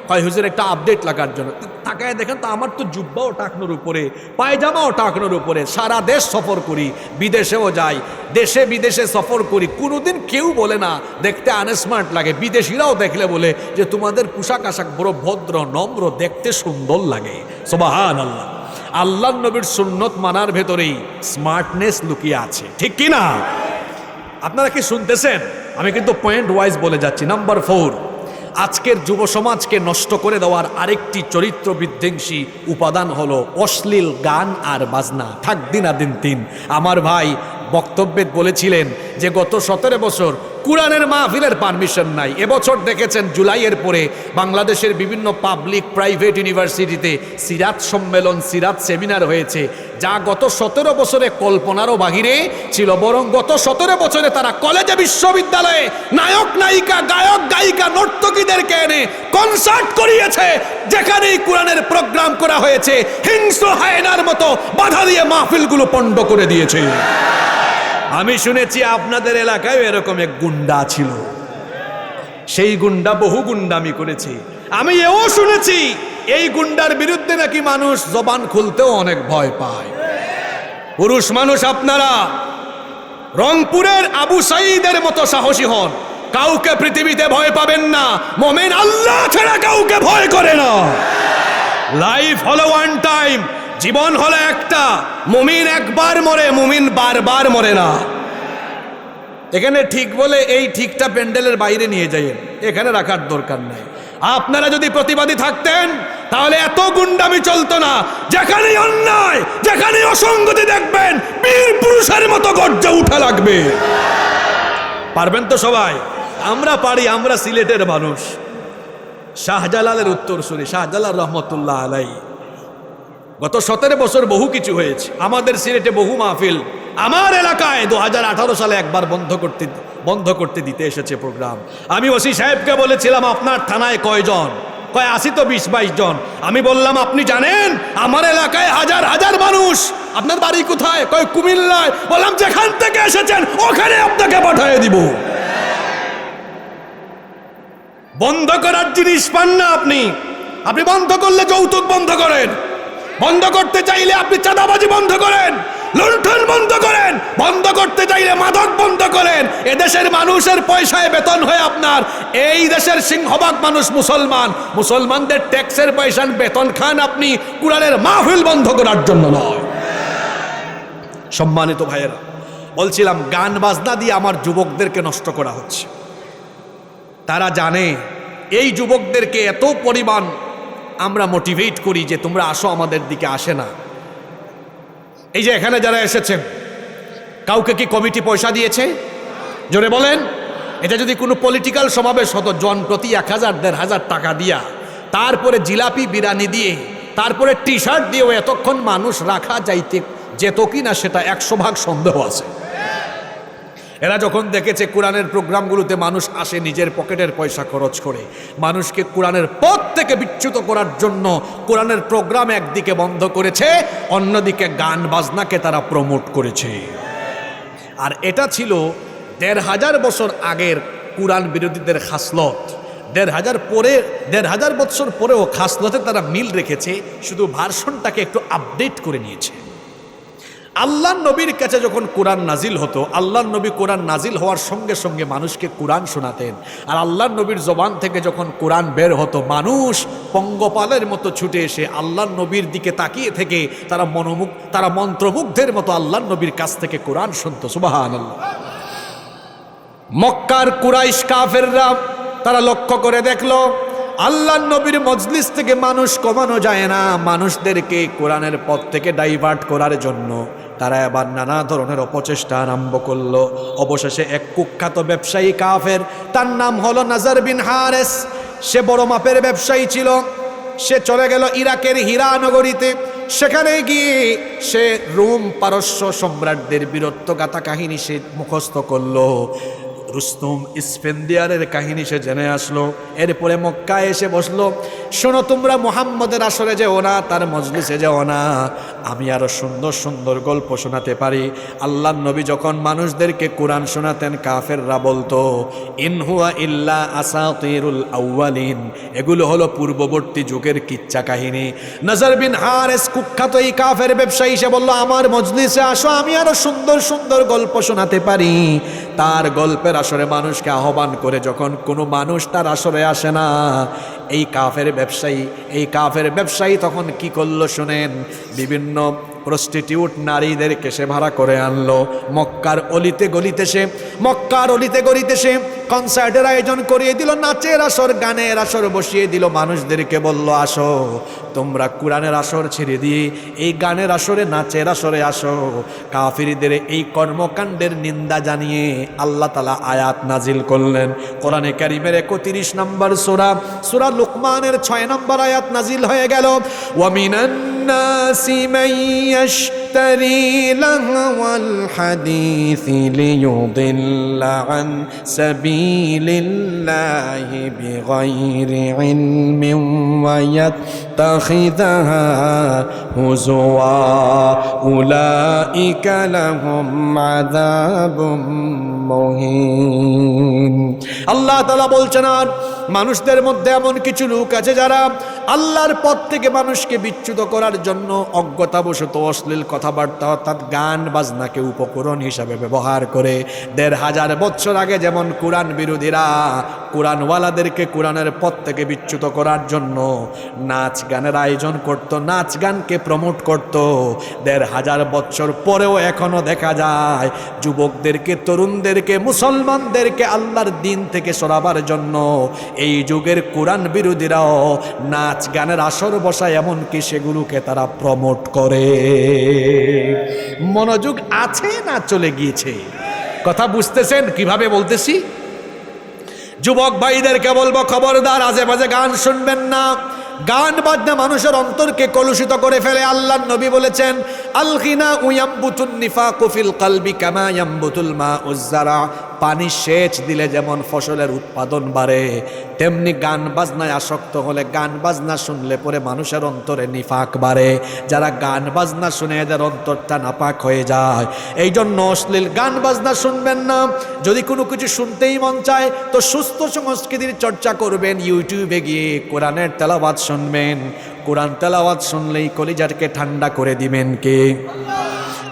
হয় হুজুর একটা আপডেট লাগার জন্য। তাকায় দেখেন তো আমার তো জুব্বাও টাকনুর উপরে, পায়জামাও টাকনুর উপরে। সারা দেশ সফর করি, বিদেশেও যাই, দেশে বিদেশে সফর করি, কোনোদিন কেউ বলে না দেখতে আনস্মার্ট লাগে। বিদেশিরাও দেখলে বলে যে তোমাদের পোশাক আশাক বড় ভদ্র নম্র, দেখতে সুন্দর লাগে। সুবহানাল্লাহ। আল্লাহর নবীর সুন্নত মানার ভেতরেই স্মার্টনেস লুকিয়ে আছে, ঠিক কি না? আপনারা কি শুনতেছেন? আমি কিন্তু পয়েন্ট ওয়াইজ বলে যাচ্ছি। নাম্বার 4, আজকের যুব সমাজকে নষ্ট করে দেওয়ার আরেকটি চরিত্র বিধ্বংসী উপাদান হলো অশ্লীল গান আর বাজনা। থাক দিনা দিন তিন। আমার ভাই বক্তব্যে বলেছিলেন যে গত 17 বছর কুরআনের মাহফিলের পারমিশন নাই। এবছর দেখেছেন জুলাইয়ের পরে বাংলাদেশের বিভিন্ন পাবলিক প্রাইভেট ইউনিভার্সিটিতে সিরাত সম্মেলন, সিরাত সেমিনার হয়েছে, যা গত 17 বছরে কল্পনারও বাহিরে ছিল। বরং গত 17 বছরে তারা কলেজে, বিশ্ববিদ্যালয়ে নায়ক নায়িকা, গায়ক গায়িকা, নর্তকীদেরকে এনে কনসার্ট করিয়েছে। যেখানেই কোরআনের প্রোগ্রাম করা হয়েছে হিংস্র হায়নার মতো বাধা দিয়ে মাহফিলগুলো পণ্ড করে দিয়েছে। আমি শুনেছি আপনাদের এলাকায় এরকম এক গুন্ডা ছিল, সেই গুন্ডা বহু গুন্ডামি করেছে। আমি এও শুনেছি এই গুন্ডার বিরুদ্ধে নাকি মানুষ জবান খুলতেও অনেক ভয় পায়। পুরুষ মানুষ আপনারা রংপুরের আবু সাঈদের মতো সাহসী হন। কাউকে পৃথিবীতে ভয় পাবেন না। মুমিন আল্লাহ ছাড়া কাউকে ভয় করে না। লাইফ হলো ওয়ান টাইম, জীবন হলো একটা। মুমিন একবার মরে, মুমিন বারবার মরে না। এখানে ঠিক বলে এই ঠিকটা প্যান্ডেলের বাইরে নিয়ে যাইয়েন, এখানে রাখার দরকার নাই। আপনারা যদি প্রতিবাদী থাকতেন তাহলে এত গুন্ডামি চলতো না। যেখানেই অন্যায়, যেখানেই অসঙ্গতি দেখবেন বীর পুরুষের মতো গর্জে উঠা লাগবে। পারবেন তো সবাই? আমরা পারি, আমরা সিলেটের মানুষ। শাহজালালের উত্তরসূরি শাহজালাল রহমতুল্লাহ আলাইহি। গত 17 বছর বহু কিছু হয়েছে আমাদের সিলেটে, বহু মাহফিল। আমার এলাকায় 2018 সালে একবার বন্ধ করতে দিতে এসেছে প্রোগ্রাম। আমি ওসি সাহেবকে বলেছিলাম আপনার থানায় কয়জন? কয় আসি তো 20-22 জন। আমি বললাম আপনি জানেন আমার এলাকায় হাজার হাজার মানুষ। আপনার বাড়ি কোথায়? কয় কুমিল্লায়। বললাম যেখান থেকে এসেছেন ওখানে আপনাকে পাঠিয়ে দিব। বন্ধ করার জিনিস পান না আপনি। আপনি বন্ধ করলে যৌতুক বন্ধ করেন, বন্ধ করতে চাইলে আপনি চাঁদাবাজি বন্ধ করেন, লুণ্ঠন বন্ধ করেন, বন্ধ করতে চাইলে মাদক বন্ধ করেন। এদেশের মানুষের পয়সায় বেতন হয় আপনার। এই দেশের সিংহভাগ মানুষ মুসলমান, মুসলমানদের ট্যাক্সের পয়সা বেতন খান আপনি। কুরআনের মাহফিল বন্ধ করার জন্য নয়। সম্মানিত ভাইয়েরা, বলছিলাম গান বাজনা দিয়ে আমার যুবকদেরকে নষ্ট করা হচ্ছে। তারা জানে এই যুবকদেরকে এত পরিমাণ আমরা মোটিভেট করি যে তোমরা আসো, আমাদের দিকে আসে না। এই যে এখানে যারা এসেছেন, কাউকে কি কমিটি পয়সা দিয়েছে? জোরে বলেন। এটা যদি কোনো পলিটিক্যাল সমাবেশ হতো, জন প্রতি 1000-1500 টাকা দিয়া, তারপরে জিলাপি বিরানি দিয়ে, তারপরে টি শার্ট দিয়েও এতক্ষণ মানুষ রাখা যাইতে যেত কি না সেটা 100 ভাগ সন্দেহ আছে। এরা যখন দেখেছে কোরআনের প্রোগ্রামগুলোতে মানুষ আসে নিজের পকেটের পয়সা খরচ করে, মানুষকে কোরআনের পথ থেকে বিচ্যুত করার জন্য কোরআনের প্রোগ্রাম একদিকে বন্ধ করেছে, অন্যদিকে গান বাজনাকে তারা প্রমোট করেছে। আর এটা ছিল 1500 বছর আগের কোরআন বিরোধীদের খাসলত। 1500 বছর পরেও খাসলতে তারা মিল রেখেছে, শুধু ভার্সনটাকে একটু আপডেট করে নিয়েছে। আল্লাহ নবীর কাছে যখন কোরআন নাজিল হতো, আল্লাহ নবী কোরআন নাজিল হওয়ার সঙ্গে সঙ্গে মানুষকে কোরআন শোনাতেন। আর আল্লাহ নবীর জবান থেকে যখন কোরআন বের হতো, মানুষ পঙ্গপালের মতো ছুটে এসে আল্লাহ নবীর দিকে তাকিয়ে থেকে তারা মন্ত্রমুগ্ধের মতো আল্লাহ নবীর কাছ থেকে কোরআন শুনতো। সুবহানাল্লাহ। মক্কার কুরাইশ কাফেররা তারা লক্ষ্য করে দেখলো আল্লাহর নবীর মজলিস থেকে মানুষ কমানো যায় না, মানুষদেরকে কোরআনের পথ থেকে ডাইভার্ট করার জন্য তারা এবার নানা ধরনের অপচেষ্টা আরম্ভ করলো। অবশেষে এক কুখ্যাত ব্যবসায়ী কাফের, তার নাম হলো নাজার বিন হারেস। সে বড় মাপের ব্যবসায়ী ছিল। সে চলে গেল ইরাকের হীরা নগরীতে। সেখানে গিয়ে সে রোম পারস্য সম্রাটদের বীরত্বগাথা কাহিনী সে মুখস্থ করলো। রুস্তম ইস্ফেন্দিয়ারের কাহিনী সে জেনে আসলো। এরপরে মক্কায় এসে বসলো। শোনো, তোমরা মুহাম্মদের আসরে যেও না, তার মজলিসে যেও না, আমি আরো সুন্দর সুন্দর গল্প শোনাতে পারি। আল্লাহর নবী যখন মানুষদেরকে কোরআন শোনাতেন, কাফেররা বলতো ইন হুয়া ইল্লা আসাতিরুল আউয়ালিন, এগুলো হলো পূর্ববর্তী যুগের কিচ্ছা কাহিনী। নাজার বিন হারেস কুখ্যাত এই কাফের ব্যবসায়ী, সে বলল আমার মজলিসে আসো, আমি আরো সুন্দর সুন্দর গল্প শোনাতে পারি। তার গল্পের আসরে মানুষকে আহ্বান করে যখন কোনো মানুষ তার আসরে আসে না, এই কাফের ব্যবসায়ী তখন কি করলো শুনেন, বিভিন্ন প্রস্টিটিউট নারীদেরকে সে ভাড়া করে আনলো। মক্কার অলিতে গলিতে সে কনসার্টের আয়োজন করিয়ে দিল, নাচের আসর, গানের আসর বসিয়ে দিল। মানুষদেরকে বলল আসো, তোমরা কোরআনের আসর ছেড়ে দিয়ে এই গানের আসরে, নাচের আসরে আসো। কাফিরদের এই কর্মকাণ্ডের নিন্দা জানিয়ে আল্লাহ তাআলা আয়াত নাজিল করলেন। কোরআনে কারীমের 31 নম্বর সূরা লুকমানের 6 নম্বর আয়াত নাজিল হয়ে গেল। ওয়া মিনান নাসি মান ইয়াশতারি লাহওয়াল হাদিসি লিয়ুদিল্লা আন সাবিলিল্লাহি বিগাইরি ইলমিন ওয়া ইয়াত্তাখিযাহা হুজুয়া উলাইকা লাহুম আযাবুম মুহিন। আল্লাহ তাআলা বলছেন, আর মানুষদের মধ্যে এমন কিছু লোক আছে যারা আল্লাহর পথ থেকে মানুষকে বিচ্যুত করার জন্য অজ্ঞতাবশত অশ্লীল কথাবার্তা অর্থাৎ গান বাজনাকে উপকরণ হিসাবে ব্যবহার করে। ১৫০০ বছর আগে যেমন কোরআন বিরোধীরা কোরআনওয়ালাদেরকে কোরআনের পথ থেকে বিচ্যুত করার জন্য নাচ গানের আয়োজন করত, নাচ গানকে প্রমোট করত, ১৫০০ বছর পরেও এখনো দেখা যায় যুবকদেরকে, তরুণদেরকে, মুসলমানদেরকে আল্লাহর দিন থেকে সরাবার জন্য এই যুগের কোরআন বিরোধীরাও নাচ গানের আসর বসায়, এমনকি সেগুলোকে তারা প্রমোট করে। মনোযোগ আছে না চলে গিয়েছে? কথা বুঝতেছেন কিভাবে বলতেছি? যুবক ভাইদেরকে বলবো, খবরদার আজে বাজে গান শুনবেন না। গান বাজনা মানুষের অন্তরকে কলুষিত করে ফেলে। আল্লাহর নবী বলেছেন, আল গিনা ইয়ামবুতুন নিফাকু ফিল কলবি কামা ইয়ামবুতুল মাউজ যারা। পানি সেচ দিলে যেমন ফসলের উৎপাদন বাড়ে, তেমনি গান বাজনায় আসক্ত হলে, গান বাজনা শুনলে পরে মানুষের অন্তরে নিফাক বাড়ে। যারা গান বাজনা শুনে এদের অন্তরটা নাপাক হয়ে যায়। এই জন্য অশ্লীল গান বাজনা শুনবেন না। যদি কোনো কিছু শুনতেই মন চায় তো সুস্থ সংস্কৃতির চর্চা করবেন, ইউটিউবে গিয়ে কোরআনের তেলাওয়াত শুনবেন। কোরআন তেলাওয়াত শুনলেই কলিজাকে ঠান্ডা করে দিবেন কে?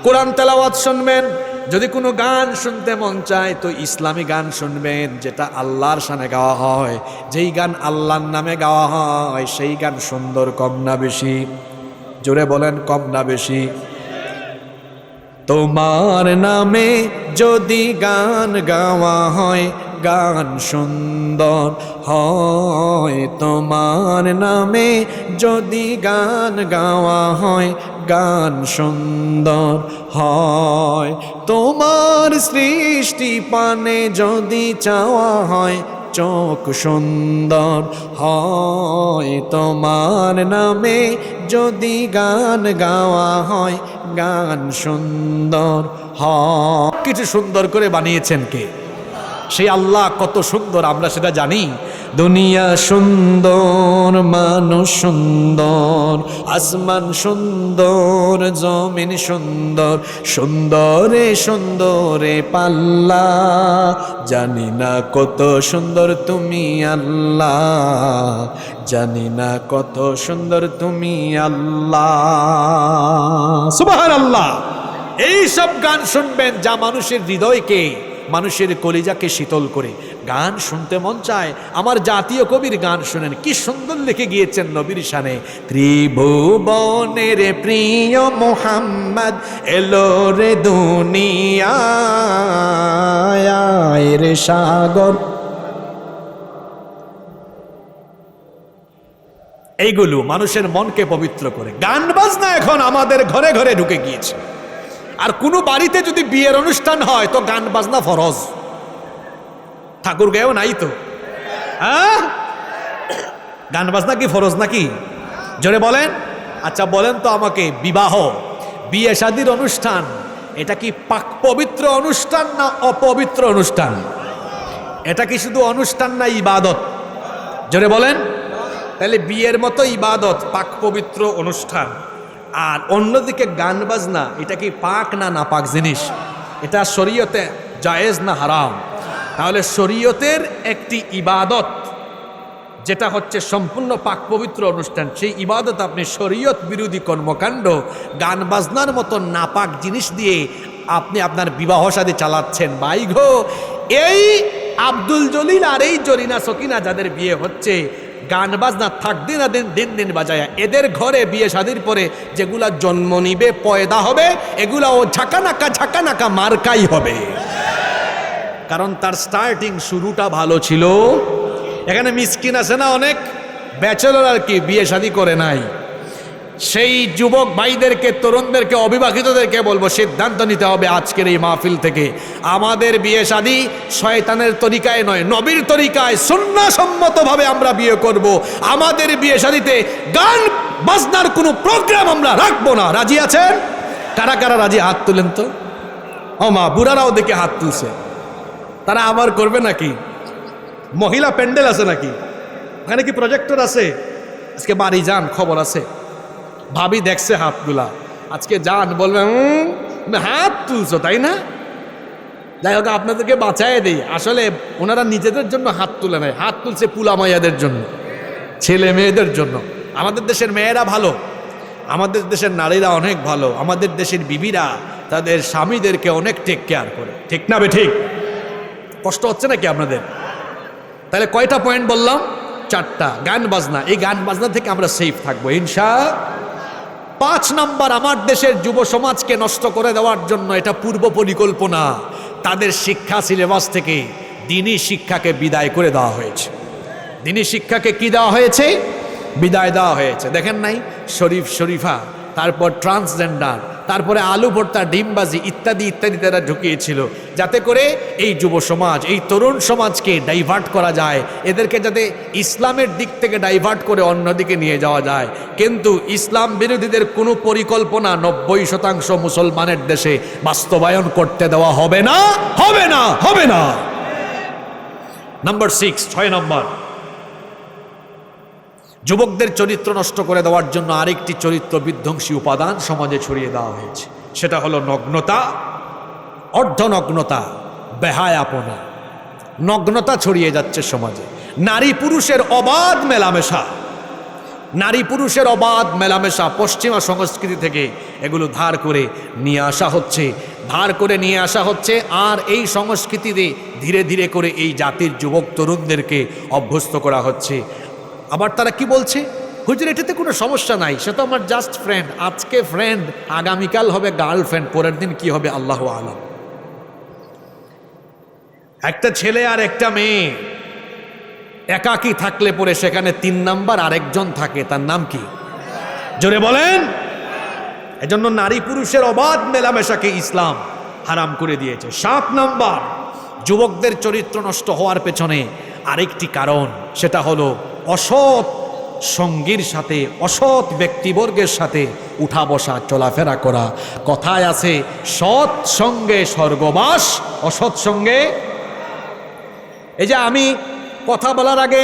কোরআন তেলাওয়াত শুনবেন। যদি কোনো গান শুনতে মন চায় তো ইসলামী গান শুনবেন, যেটা আল্লাহর শানে গাওয়া হয়। যেই গান আল্লাহর নামে গাওয়া হয় সেই গান সুন্দর, কম না বেশি? জোরে বলেন, কম না বেশি? তোমার নামে যদি গান গাওয়া হয়, গান সুন্দর হয়। তোমার নামে যদি গান গাওয়া হয়, গান সুন্দর হয়। তোমার সৃষ্টি পানে যদি চাওয়া হয়, চোখ সুন্দর হয়। তোমার নামে যদি গান গাওয়া হয়, গান সুন্দর হয়। কিছু সুন্দর করে বানিয়েছেন কে? সেই আল্লাহ। কত সুন্দর আমরা সেটা জানি। দুনিয়া সুন্দর, মানুষ সুন্দর, আসমান সুন্দর, জমিন সুন্দর, সুন্দরে সুন্দরে পাল্লা। জানি না কত সুন্দর তুমি আল্লাহ, জানি না কত সুন্দর তুমি আল্লাহ। সুবহানাল্লাহ। এই সব গান শুনবেন যা মানুষের হৃদয়কে, মানুষের কলিজাকে শীতল করে। গান শুনতে মন চায়, আমার জাতীয় কবির গান শুনেন, কি সুন্দর লিখে গিয়েছেন নবীর শানে। ত্রিভুবনের প্রিয় মুহাম্মদ এলো রে দুনিয়ায় রে সাগর। এইগুলো মানুষের মনকে পবিত্র করে। গান বাজনা এখন আমাদের ঘরে ঘরে ঢুকে গিয়েছে। আর কোনো বাড়িতে যদি বিয়ের অনুষ্ঠান হয় তো গান বাজনা ফরজ। ঠাকুর গায়েও নাই তো, হ্যাঁ? গান বাজনা কি ফরজ নাকি? জোরে বলেন। আচ্ছা বলেন তো আমাকে, বিবাহ, বিয়ে শাদীর অনুষ্ঠান, এটা কি পাক পবিত্র অনুষ্ঠান না অপবিত্র অনুষ্ঠান? এটা কি শুধু অনুষ্ঠান না ইবাদত? জোরে বলেন। তাহলে বিয়ের মতো ইবাদত, পাক পবিত্র অনুষ্ঠান। আর অন্যদিকে গান বাজনা, এটা কি পাক না নাপাক জিনিস? এটা শরীয়তে জায়েজ না হারাম? তাহলে শরীয়তের একটি ইবাদত যেটা হচ্ছে সম্পূর্ণ পাক পবিত্র অনুষ্ঠান, সেই ইবাদত আপনি শরীয়ত বিরোধী কর্মকাণ্ড গান বাজনার মতো নাপাক জিনিস দিয়ে আপনি আপনার বিবাহ শাদী চালাচ্ছেন। ভাই গো, এই আব্দুল জলিল আর এই জরিনা সকিনা যাদের বিয়ে হচ্ছে, গান বাজনা থাক দিন দিন দিন বাজায়া, এদের ঘরে বিয়ে শাদীর পরে যেগুলা জন্ম নিবে, পয়দা হবে, এগুলা ও ঝাঁকানাকা মার্কাই হবে। কারণ তার স্টার্টিং শুরুটা ভালো ছিল। এখানে মিসকিন আছে না অনেক, ব্যাচেলর আর কি, বিয়ে শাদী করে নাই। সেই যুবক ভাইদেরকে, তরুণদেরকে, অবিবাহিতদেরকে বলবো, সিদ্ধান্ত নিতে হবে আজকের এই মাহফিল থেকে, আমাদের বিয়ে শাদী শয়তানের তরিকায় নয়, নবীর তরিকায় সুন্নাহসম্মতভাবে আমরা বিয়ে করব। আমাদের বিয়ে শাদীতে গান বাজনার কোনো প্রোগ্রাম আমরা রাখবো না। রাজি আছেন? কারা কারা রাজি? হাত তুলেন তো। ও মা, বুড়ারাও দেখে হাত তুলছে। তারা আবার করবে নাকি? মহিলা প্যান্ডেল আছে নাকি? এখানে কি প্রজেক্টর আছে? আজকে বাড়ি যান, খবর আছে। ভাবি দেখছে হাতগুলা, আজকে যান, বলবেন হাত তুলছো তাই না? যাই হোক, আপনাদেরকে বাঁচায় দিই, আসলে ওনারা নিজেদের জন্য হাত তুলে নেয়, হাত তুলছে পুলা মাইয়াদের জন্য, ছেলে মেয়েদের জন্য। আমাদের দেশের মেয়েরা ভালো, আমাদের দেশের নারীরা অনেক ভালো, আমাদের দেশের বিবিরা তাদের স্বামীদেরকে অনেক টেক কেয়ার করে। ঠিক না বে ঠিক? কষ্ট হচ্ছে নাকি আপনাদের? তাহলে কয়টা পয়েন্ট বললাম? 4টা। গান বাজনা, এই গান বাজনা থেকে আমরা সেফ থাকবো ইনশাআল্লাহ। 5 নাম্বার, আমার দেশের যুব সমাজকে নষ্ট করে দেওয়ার জন্য এটা পূর্ব পরিকল্পনা। তাদের শিক্ষা সিলেবাস থেকে দ্বীনি শিক্ষাকে বিদায় করে দেওয়া হয়েছে। দ্বীনি শিক্ষাকে কি দেওয়া হয়েছে? বিদায় দেওয়া হয়েছে। দেখেন নাই, শরীফ শরীফা, তারপর ট্রান্সজেন্ডার, তারপরে আলু ভর্তা, ডিমবাজি ইত্যাদি ইত্যাদি তারা ঢুকিয়েছিল, যাতে করে এই যুব সমাজ, এই তরুণ সমাজকে ডাইভার্ট করা যায়, এদেরকে যাতে ইসলামের দিক থেকে ডাইভার্ট করে অন্যদিকে নিয়ে যাওয়া যায়। কিন্তু ইসলাম বিরোধীদের কোনো পরিকল্পনা 90% মুসলমানের দেশে বাস্তবায়ন করতে দেওয়া হবে না, হবে না, হবে না। নাম্বার 6 নম্বর, যুবকদের চরিত্র নষ্ট করে দেওয়ার জন্য আরেকটি চরিত্র বিধ্বংসী উপাদান সমাজে ছড়িয়ে দেওয়া হয়েছে। সেটা হলো নগ্নতা, অর্ধনগ্নতা, বেহায়াপনা। নগ্নতা ছড়িয়ে যাচ্ছে সমাজে। নারী পুরুষের অবাধ মেলামেশা, নারী পুরুষের অবাধ মেলামেশা পশ্চিমা সংস্কৃতি থেকে এগুলো ধার করে নিয়ে আসা হচ্ছে, ধার করে নিয়ে আসা হচ্ছে। আর এই সংস্কৃতিতে ধীরে ধীরে করে এই জাতির যুবক তরুণদেরকে অভ্যস্ত করা হচ্ছে। আবার তারা কি বলছে? হুজুর, এটাতে কোনো সমস্যা নাই, সে তো আমার জাস্ট ফ্রেন্ড। আজকে ফ্রেন্ড, আগামীকাল হবে গার্লফ্রেন্ড, পরের দিন কি হবে আল্লাহু আলাম। একটা ছেলে আর একটা মেয়ে একাকী থাকলে পরে সেখানে 3 নাম্বার আরেকজন থাকে, তার নাম কি? জোরে বলেন। এজন্য নারী পুরুষের অবাধ মেলামেশাকে ইসলাম হারাম করে দিয়েছে। 7 নাম্বার, যুবকদের চরিত্র নষ্ট হওয়ার পেছনে আরেকটি কারণ, সেটা হলো অসৎ সঙ্গীর সাথে, অসৎ ব্যক্তিবর্গের সাথে উঠা বসা, চলাফেরা করা। কথায় আছে, সৎ সঙ্গে স্বর্গবাস, অসৎ সঙ্গে। এই যে আমি কথা বলার আগে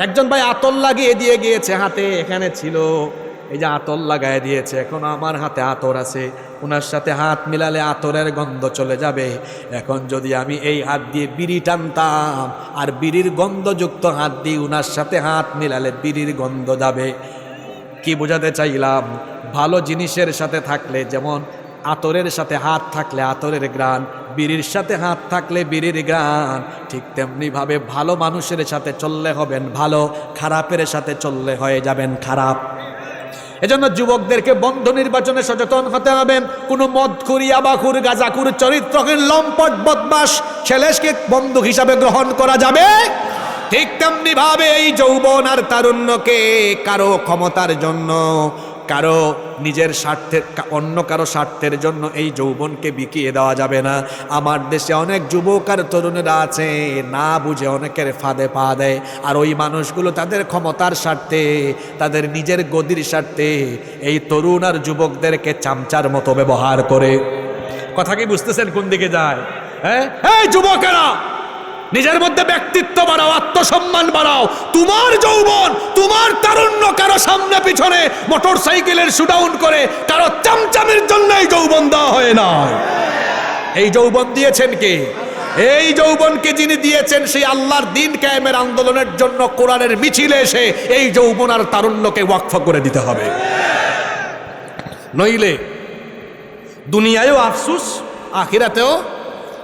একজন ভাই আতর লাগিয়ে দিয়ে গিয়েছে হাতে, এখানে ছিল, এই যে আতর লাগায় দিয়েছে, এখন আমার হাতে আতর আছে, ওনার সাথে হাত মিলালে আতরের গন্ধ চলে যাবে। এখন যদি আমি এই হাত দিয়ে বিড়ি টানতাম আর বিড়ির গন্ধযুক্ত হাত দিয়ে ওনার সাথে হাত মিলালে বিড়ির গন্ধ যাবে। কি বোঝাতে চাইলাম? ভালো জিনিসের সাথে থাকলে যেমন আতরের সাথে হাত থাকলে আতরের ঘ্রাণ, বিড়ির সাথে হাত থাকলে বিড়ির ঘ্রাণ, ঠিক তেমনিভাবে ভালো মানুষের সাথে চললে হবেন ভালো, খারাপের সাথে চললে হয়ে যাবেন খারাপ। এজন্য যুবকদেরকে বন্ধু নির্বাচনে সচেতন হতে হবে। কোনো মদখুর, ইয়াবাখুর, গাঁজাখুর, চরিত্রহীন, লম্পট, বদমাশ ছেলেকে বন্ধু হিসাবে গ্রহণ করা যাবে ঠিক তেমনি ভাবে এই যৌবন আর তারুণ্যকে কারো ক্ষমতার জন্য, কারো নিজের স্বার্থের, অন্য কারো স্বার্থের জন্য এই যৌবনকে বিকিয়ে দেওয়া যাবে না। আমার দেশে অনেক যুবক আর তরুণেরা আছে, না বুঝে অনেকের ফাঁদে পা দেয়, আর ওই মানুষগুলো তাদের ক্ষমতার স্বার্থে, তাদের নিজের গদির স্বার্থে এই তরুণ আর যুবকদেরকে চামচার মতো ব্যবহার করে। কথা কি বুঝতেছেন কোন দিকে যায়? হ্যাঁ, এই যুবকেরা, নিজের মধ্যে ব্যক্তিত্ব বাড়াও, আত্মসম্মান বাড়াও। তোমার যৌবন, তোমার তারুণ্য কারো সামনে পিছনে মোটর সাইকেলের শুডাউন করে কারো চামচামের জন্য এই যৌবন দেওয়া হয় না। এই যৌবন দিয়েছেন কে? এই যৌবনকে যিনি দিয়েছেন সেই আল্লাহর দ্বীন কায়েমের আন্দোলনের জন্য কোরআনের মিছিলে এসে এই যৌবন আর তারুণ্যকে ওয়াকফ করে দিতে হবে। নইলে দুনিয়ায়ও আফসোস, আখিরাতেও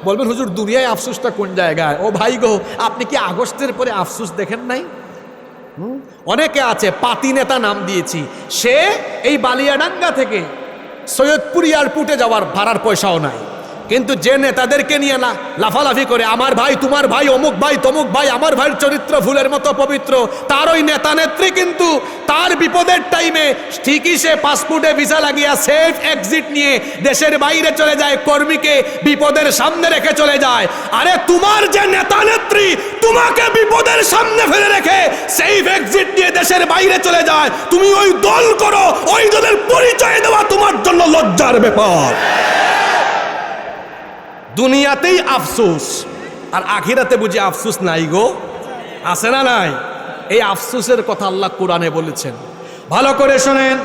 বলবেন হুজুর দুনিয়ায় আফসোসটা কোন জায়গায়? ও ভাই গো, আপনি কি আগস্টের পরে আফসোস দেখেন নাই? অনেকে আছে, পাতি নেতা নাম দিয়েছি, সে এই বালিয়াডাঙ্গা থেকে সৈয়দপুর এয়ারপোর্টে যাওয়ার ভাড়ার পয়সাও নাই, কিন্তু যে নেতাদেরকে নিয়ে না লাফালাফি করে আমার ভাই, তোমার ভাই, অমুক ভাই, তমুক ভাই, আমার ভাইয়ের চরিত্র ফুলের মতো পবিত্র, তার ওই নেতা নেত্রী কিন্তু তার বিপদের টাইমে ঠিকই সে পাসপোর্টে ভিসা লাগিয়ে সেফ এক্সিট নিয়ে দেশের বাইরে চলে যায়, কর্মীকে বিপদের সামনে রেখে চলে যায়। আরে তোমার যে নেতা নেত্রী তোমাকে বিপদের সামনে ফেলে রেখে সেফ এক্সিট নিয়ে দেশের বাইরে চলে যায়, তুমি ওই দল করো, ওই দলের পরিচয় দেওয়া তোমার জন্য লজ্জার ব্যাপার। দুনিয়াতেই আফসোস, আর আখিরাতে বুঝি আফসোস নাই গো? আছে না নাই? এই আফসোসের কথা আল্লাহ কোরআনে বলেছেন, ভালো করে শোনেন।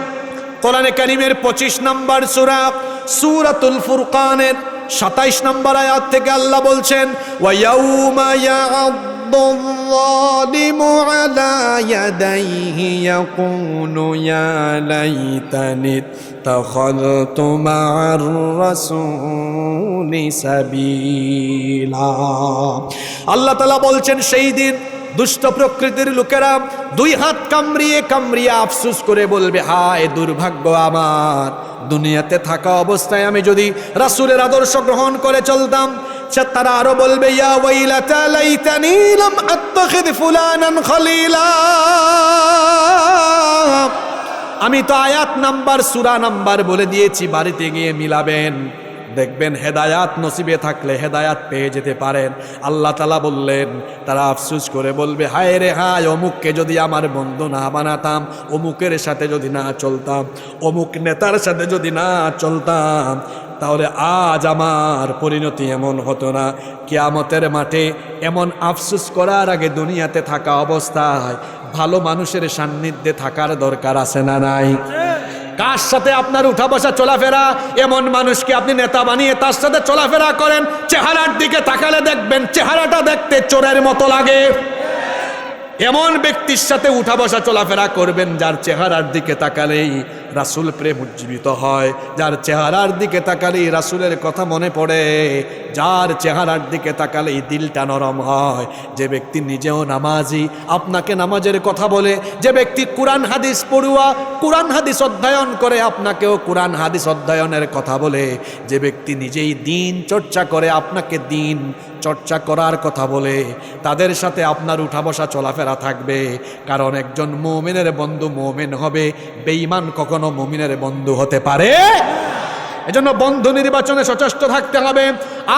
কোরআনে কারীমের 25 নম্বর সূরা সূরাতুল ফুরকানের 27 নম্বর আয়াত থেকে আল্লাহ বলছেন, ওয়া ইয়াউমা ইয়া'আদ্দু-যালিমু আলা ইয়াদাইহি ইয়াকুলু ইয়া লাইতানি ইত্তাখাযতু মা'আর রাসূলি সাবিলা। আল্লাহ তাআলা বলছেন সেই দিন দুষ্ট প্রকৃতির লোকেরা দুই হাত কামড়িয়ে কামড়িয়ে আফসোস করে বলবে, হায় দুর্ভাগ্য আমার, দুনিয়াতে থাকা অবস্থায় আমি যদি রাসূলের আদর্শ গ্রহণ করে চলতাম। তারা আরো বলবে, ইয়া ওয়াইলাতা লাইতানি লাম আত্তাখিদ ফুলানান খলিলা। আমি তো আয়াত নাম্বার, সূরা নাম্বার বলে দিয়েছি, বাড়িতে গিয়ে মিলাবেন, দেখবেন হেদায়াত নসিবে থাকলে হেদায়াত পেয়ে যেতে পারেন। আল্লাহ তাআলা বললেন, তারা আফসোস করে বলবে, হায় রে হায়, অমুককে যদি আমার বন্ধু না বানাতাম, অমুকের সাথে যদি না চলতাম, অমুক নেতার সাথে যদি না চলতাম, তাহলে আজ আমার পরিণতি এমন হতো না। কিয়ামতের মাঠে এমন আফসোস করার আগে দুনিয়াতে থাকা অবস্থায় ভালো মানুষের সান্নিধ্যে থাকার দরকার আছে না নাই? কার সাথে আপনার উঠা বসা চলাফেরা, এমন মানুষকে আপনি নেতা বানিয়ে তার সাথে চলাফেরা করেন, চেহারার দিকে তাকালে দেখবেন চেহারাটা দেখতে চোরের মতো লাগে। এমন ব্যক্তির সাথে উঠা বসা চলাফেরা করবেন যার চেহারার দিকে তাকালেই রাসূল প্রেম উজ্জীবিত হয়, যার চেহারার দিকে তাকালেই রাসূলের কথা মনে পড়ে, যার চেহারার দিকে তাকালেই দিলটা নরম হয়। যে ব্যক্তি নিজেও নামাজি আপনাকে নামাজের কথা বলে, যে ব্যক্তি কোরআন হাদিস পড়ুয়া কোরআন হাদিস অধ্যয়ন করে আপনাকেও কোরআন হাদিস অধ্যয়নের কথা বলে, যে ব্যক্তি নিজেই দিন চর্চা করে আপনাকে দিন চর্চা করার কথা বলে, তাদের সাথে আপনার উঠা বসা চলাফেরা থাকবে। কারণ একজন মুমিনের বন্ধু মুমিন হবে, বেঈমান কখনো মুমিনের বন্ধু হতে পারে। এজন্য বন্ধু নির্বাচনে সচেষ্ট থাকতে হবে।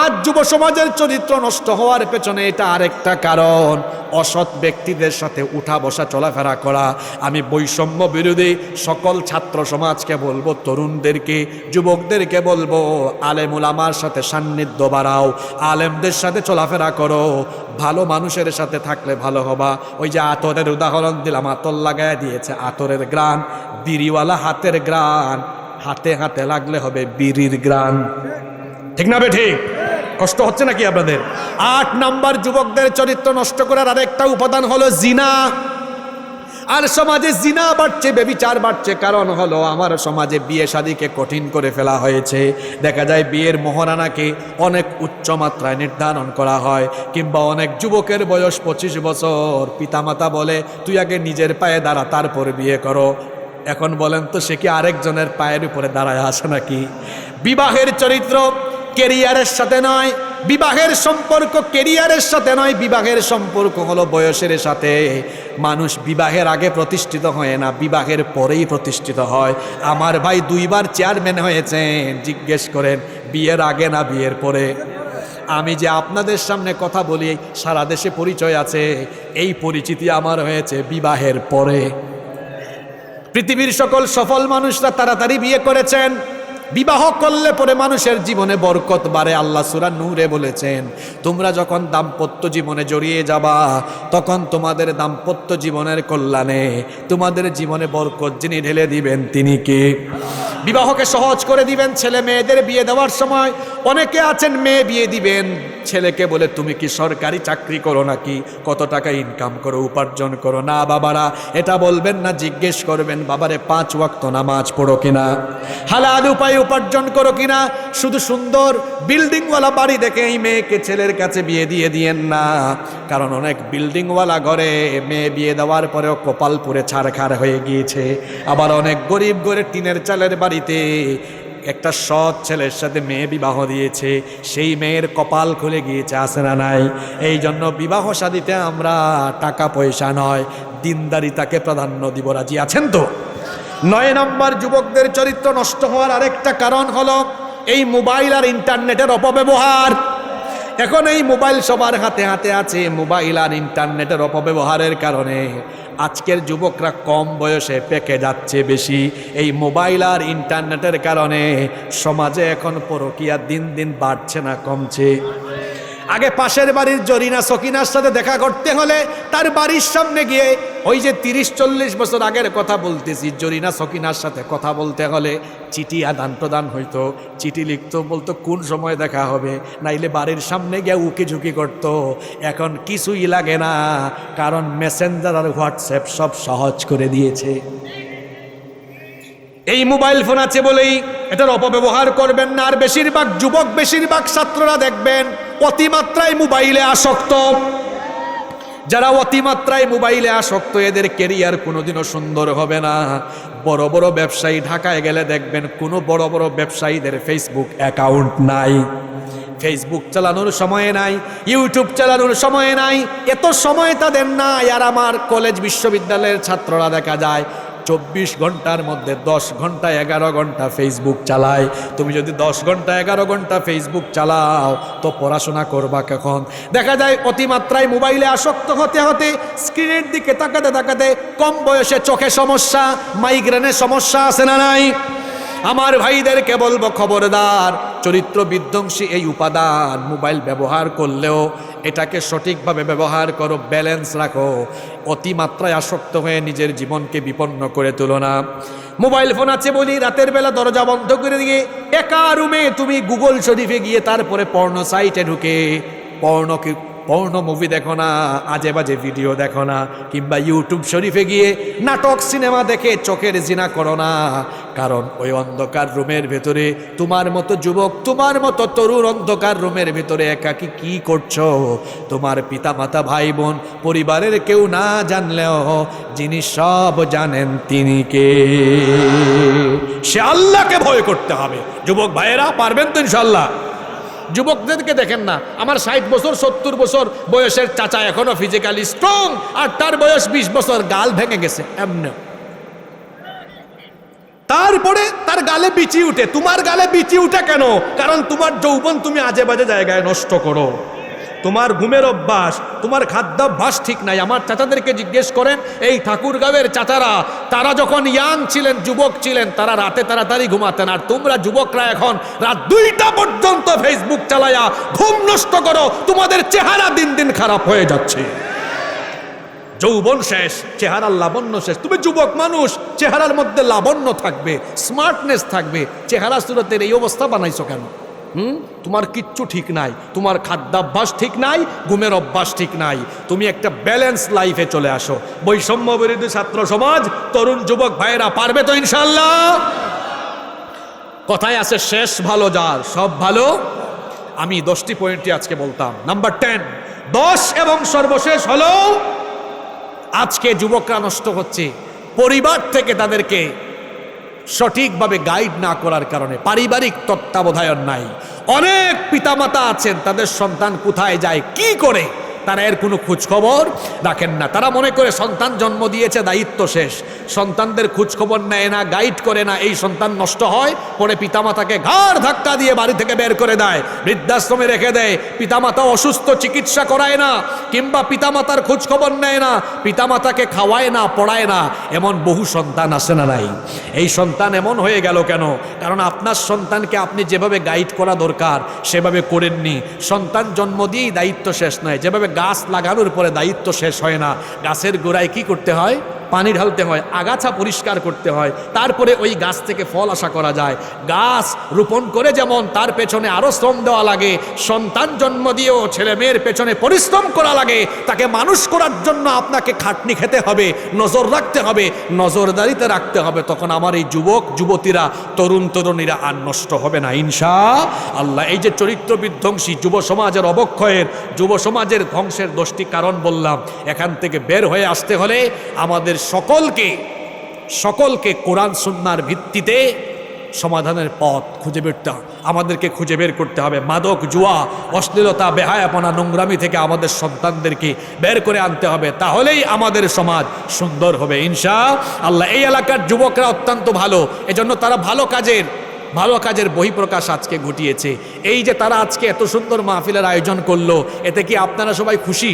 আজ যুব সমাজের চরিত্র নষ্ট হওয়ার পেছনে এটা আরেকটা কারণ, অসৎ ব্যক্তিদের সাথে উঠা বসা চলাফেরা করা। আমি বৈষম্য বিরোধী সকল ছাত্র সমাজকে বলবো, তরুণদেরকে, যুবকদেরকে বলবো, আলেম উলামার সাথে সান্নিধ্য বাড়াও, আলেমদের সাথে চলাফেরা করো, ভালো মানুষের সাথে থাকলে ভালো হবা। ওই যে আতরের উদাহরণ দিলাম, আতর লাগায় দিয়েছে, আতরের গ্রান, বিড়িওয়ালা হাতের গ্রান, হাতে হাতে লাগলে হবে বিড়ির গ্রান। ঠিক না বে ঠিক? কষ্ট হচ্ছে নাকি আপনাদের? 8 নাম্বার যুবকদের চরিত্র নষ্ট করার আরেকটা উপাদান হলো জিনা। আর সমাজে জিনা বাড়ছে, ব্যভিচার বাড়ছে, কারণ হলো আমার সমাজে বিয়ে শাদীকে কঠিন করে ফেলা হয়েছে। দেখা যায় বিয়ের মহারানাকে অনেক উচ্চ মাত্রায় নির্ধারণ করা হয়, কিংবা অনেক যুবকের বয়স 25 বছর, পিতামাতা বলে তুই আগে নিজের পায়ে দাঁড়া তারপর বিয়ে করো। এখন বলেন তো সে কি আরেকজনের পায়ের উপরে দাঁড়ায় আসে নাকি? বিবাহের চরিত্র কেরিয়ারের সাথে নয়, বিবাহের সম্পর্ক কেরিয়ারের সাথে নয়, বিবাহের সম্পর্ক হলো বয়সের সাথে। মানুষ বিবাহের আগে প্রতিষ্ঠিত হয় না, বিবাহের পরেই প্রতিষ্ঠিত হয়। আমার ভাই 2 বার চেয়ারম্যান হয়েছেন, জিজ্ঞেস করেন বিয়ের আগে না বিয়ের পরে? আমি যে আপনাদের সামনে কথা বলি, সারা দেশে পরিচয় আছে, এই পরিচিতি আমার হয়েছে বিবাহের পরে। পৃথিবীর সকল সফল মানুষরা তাড়াতাড়ি বিয়ে করেছেন। বিবাহ করলে পরে মানুষের জীবনে বরকত বাড়ে। আল্লাহ সূরা নূরে বলেছেন, তোমরা যখন দাম্পত্য জীবনে জড়িয়ে যাবা, তখন তোমাদের দাম্পত্য জীবনের কল্যাণে তোমাদের জীবনে বরকত যিনি ঢেলে দিবেন তিনি কে? বিবাহকে সহজ করে দিবেন। ছেলে মেয়েদের বিয়ে দেওয়ার সময় অনেকে আছেন মেয়ে বিয়ে দিবেন, ছেলেকে বলে তুমি কি সরকারি চাকরি করো নাকি, কত টাকা ইনকাম করো, উপার্জন করো? না বাবারা, এটা বলবেন না, জিজ্ঞেস করবেন বাবারে 5 ওয়াক্ত নামাজ পড়ো কিনা, হালাল উপায় উপার্জন করো কিনা। শুধু সুন্দর বিল্ডিংওয়ালা বাড়ি দেখে এই মেয়েকে ছেলের কাছে বিয়ে দিয়ে দিয়েন না, কারণ অনেক বিল্ডিংওয়ালা ঘরে মেয়ে বিয়ে দেওয়ার পরেও কপাল পুড়ে ছারখার হয়ে গিয়েছে। আবার অনেক গরিব ঘরে টিনের চালের বাড়িতে একটা সৎ ছেলের সাথে মেয়ে বিবাহ দিয়েছে, সেই মেয়ের কপাল খুলে গিয়েছে, আছে না নাই? এই জন্য বিবাহ শাদীতে আমরা টাকা পয়সা নয়, দিনদারিতাকে প্রাধান্য দিব। রাজি আছেন তো? 9 নম্বর, যুবকদের চরিত্র নষ্ট হওয়ার আরেকটা কারণ হলো এই মোবাইল আর ইন্টারনেটের অপব্যবহার। এখন এই মোবাইল সবার হাতে হাতে আছে, মোবাইল আর ইন্টারনেটের অপব্যবহারের কারণে আজকের যুবকরা কম বয়সে পেকে যাচ্ছে বেশি। এই মোবাইল আর ইন্টারনেটের কারণে সমাজে এখন পরকীয়া দিন দিন বাড়ছে না কমছে। আগে পাশের বাড়ির জরিনা সকিনার সাথে দেখা করতে হলে তার বাড়ির সামনে গিয়ে, ওই যে 30-40 বছর আগের কথা বলতেছি, জরিনা সকিনার সাথে কথা বলতে হলে চিঠি আদান প্রদান হইতো, চিঠি লিখতো, বলতো কোন সময় দেখা হবে, নাইলে বাড়ির সামনে গিয়ে উকি ঝুঁকি করতো। এখন কিছুই লাগে না, কারণ মেসেঞ্জার আর হোয়াটসঅ্যাপ সব সহজ করে দিয়েছে। এই মোবাইল ফোন আছে বলেই এটার অপব্যবহার করবেন না। আর বেশিরভাগ যুবক, বেশিরভাগ ছাত্ররা দেখবেন অতিমাত্রায় মোবাইলে আসক্ত। যারা অতিমাত্রায় মোবাইলে আসক্ত, এদের কেরিয়ার কোনোদিনও সুন্দর হবে না। বড় বড় ব্যবসায়ী ঢাকায় গেলে দেখবেন কোনো বড় বড় ব্যবসায়ীদের ফেসবুক অ্যাকাউন্ট নাই, ফেসবুক চালানোর সময় নাই, ইউটিউব চালানোর সময় নাই, এত সময় তাদের নাই। আর আমার কলেজ বিশ্ববিদ্যালয়ের ছাত্ররা দেখা যায় 24 ঘন্টার মধ্যে 10 ঘন্টা 11 ঘন্টা ফেসবুক চালায়। তুমি যদি 10 ঘন্টা 11 ঘন্টা ফেসবুক চালাও তো পড়াশোনা করবা কখন? দেখা যায় অতিমাত্রায় মোবাইলে আসক্ত হতে হতে, স্ক্রিনের দিকে তাকাতে তাকাতে কম বয়সে চোখে সমস্যা, মাইগ্রেনের সমস্যা, আছে না নাই? আমার ভাইদেরকে বলবো, খবরদার, চরিত্র বিধ্বংসী এই উপাদান মোবাইল ব্যবহার করলেও এটাকে সঠিকভাবে ব্যবহার করো, ব্যালেন্স রাখো। অতিমাত্রায় আসক্ত হয়ে নিজের জীবনকে বিপন্ন করে তুলো না। মোবাইল ফোন আছে বলি রাতের বেলা দরজা বন্ধ করে দিয়ে একা রুমে তুমি গুগল শরীফে গিয়ে তারপরে পর্নো সাইটে ঢুকে পর্নো মুভি দেখো না, আজে বাজে ভিডিও দেখো না, কিংবা ইউটিউব শরীফে গিয়ে নাটক সিনেমা দেখে চোখের জিনা করো না। কারণ ওই অন্ধকার রুমের ভেতরে তোমার মতো যুবক, তোমার মতো তরুণ অন্ধকার রুমের ভেতরে একাকী কি করছো? তোমার পিতা মাতা, ভাই বোন, পরিবারের কেউ না জানলেও যিনি সব জানেন তিনি কে? সে আল্লাহকে ভয় করতে হবে। যুবক ভাইয়েরা পারবেন তো ইনশাল্লাহ? যুবকদেরকে দেখেন না, আমার 60 বছর 70 বছর বয়সের চাচা এখনো ফিজিক্যালি স্ট্রং, আর তার বয়স 20 বছর, গাল ভেঙে গেছে এমনি। তারপরে তার গালে বিচি উঠে। তোমার গালে বিচি উঠে কেন? কারণ তোমার যৌবন তুমি আজে বাজে জায়গায় নষ্ট করো। তোমার ঘুমের অভ্যাস, তোমার খাদ্যাভ্যাস ঠিক নাই। আমার চাচাদেরকে জিজ্ঞেস করেন, এই ঠাকুরগাঁওয়ের চাচারা, তারা যখন ইয়াং ছিলেন, যুবক ছিলেন, তারা রাতে তাড়াতাড়ি ঘুমাতেন। আর তোমরা যুবকরা এখন রাত 2টা পর্যন্ত ফেসবুক চালায়া ঘুম নষ্ট করো। তোমাদের চেহারা দিন দিন খারাপ হয়ে যাচ্ছে। যৌবন শেষ, চেহারার লাবণ্য শেষ। তুমি যুবক মানুষ, চেহারার মধ্যে লাবণ্য থাকবে, স্মার্টনেস থাকবে, চেহারা সুরতের এই অবস্থা বানাইছো কেন? তোমার কিচ্ছু ঠিক নাই, তোমার খাদ্যাভ্যাস ঠিক নাই, ঘুমের অভ্যাস ঠিক নাই। তুমি একটা ব্যালেন্স লাইফে চলে আসো। বৈষম্য বিরোধী ছাত্র সমাজ, তরুণ যুবক ভাইয়েরা পারবে তো ইনশাল্লাহ? কথায় আছে শেষ ভালো যার, সব ভালো। আমি 10টি পয়েন্টই আজকে বলতাম। নাম্বার 10, 10 এবং সর্বশেষ হলো, আজকে যুবকরা নষ্ট হচ্ছে। পরিবার থেকে তাদেরকে সঠিকভাবে গাইড না করার কারণে, পারিবারিক তত্ত্বাবধায়ন নাই। অনেক পিতামাতা আছেন, তাদের সন্তান কোথায় যায়, কি করে, তারা এর কোনো খোঁজখবর রাখেন না। তারা মনে করে সন্তান জন্ম দিয়েছে, দায়িত্ব শেষ। সন্তানদের খোঁজখবর নেয় না, গাইড করে না। এই সন্তান নষ্ট হয়, পরে পিতামাতাকে ঘাড় ধাক্কা দিয়ে বাড়ি থেকে বের করে দেয়, বৃদ্ধাশ্রমে রেখে দেয়। পিতামাতা অসুস্থ, চিকিৎসা করায় না, কিংবা পিতামাতার খোঁজখবর নেয় না, পিতামাতাকে খাওয়ায় না, পড়ায় না। এমন বহু সন্তান আসে না নাই? এই সন্তান এমন হয়ে গেল কেন? কারণ আপনার সন্তানকে আপনি যেভাবে গাইড করা দরকার সেভাবে করেননি। সন্তান জন্ম দিয়েই দায়িত্ব শেষ নয়। যেভাবে গাছ লাগানোর পরে দায়িত্ব শেষ হয় না, গাছের গোড়ায় কি করতে হয়? পানি ঢালতে হয়, আগাছা পরিষ্কার করতে হয়, তারপরে ওই গাছ থেকে ফল আশা করা যায়। গাছ রোপণ করে যেমন তার পেছনে আরো শ্রম দেওয়া লাগে, সন্তান জন্ম দিয়েও ছেলে মেয়ের পেছনে পরিশ্রম করা লাগে। তাকে মানুষ করার জন্য আপনাকে খাটনি খেতে হবে, নজর রাখতে হবে, নজরদারিতে রাখতে হবে। তখন আমার এই যুবক যুবতীরা, তরুণ তরুণীরা আর নষ্ট হবে না ইনশাআল্লাহ। এই যে চরিত্র বিধ্বংসী যুব সমাজের অবক্ষয়ের, যুব সমাজের ধ্বংসের 10টি কারণ বললাম, এখান থেকে বের হয়ে আসতে হলে আমাদের সকলকে কোরআন সুন্নাহর ভিত্তিতে সমাধানের পথ খুঁজে আমাদেরকে খুঁজে বের করতে হবে। মাদক, জুয়া, অশ্লীলতা, বেহায়াপনা, নোংরামি থেকে আমাদের সন্তানদেরকে বের করে আনতে হবে। তাহলেই আমাদের সমাজ সুন্দর হবে ইনশাআল্লাহ। এই এলাকার যুবকরা অত্যন্ত ভালো, এজন্য তারা ভালো কাজের বহিঃপ্রকাশ আজকে ঘটিয়েছে। এই যে তারা আজকে এত সুন্দর মাহফিলের আয়োজন করলো, এতে কি আপনারা সবাই খুশি?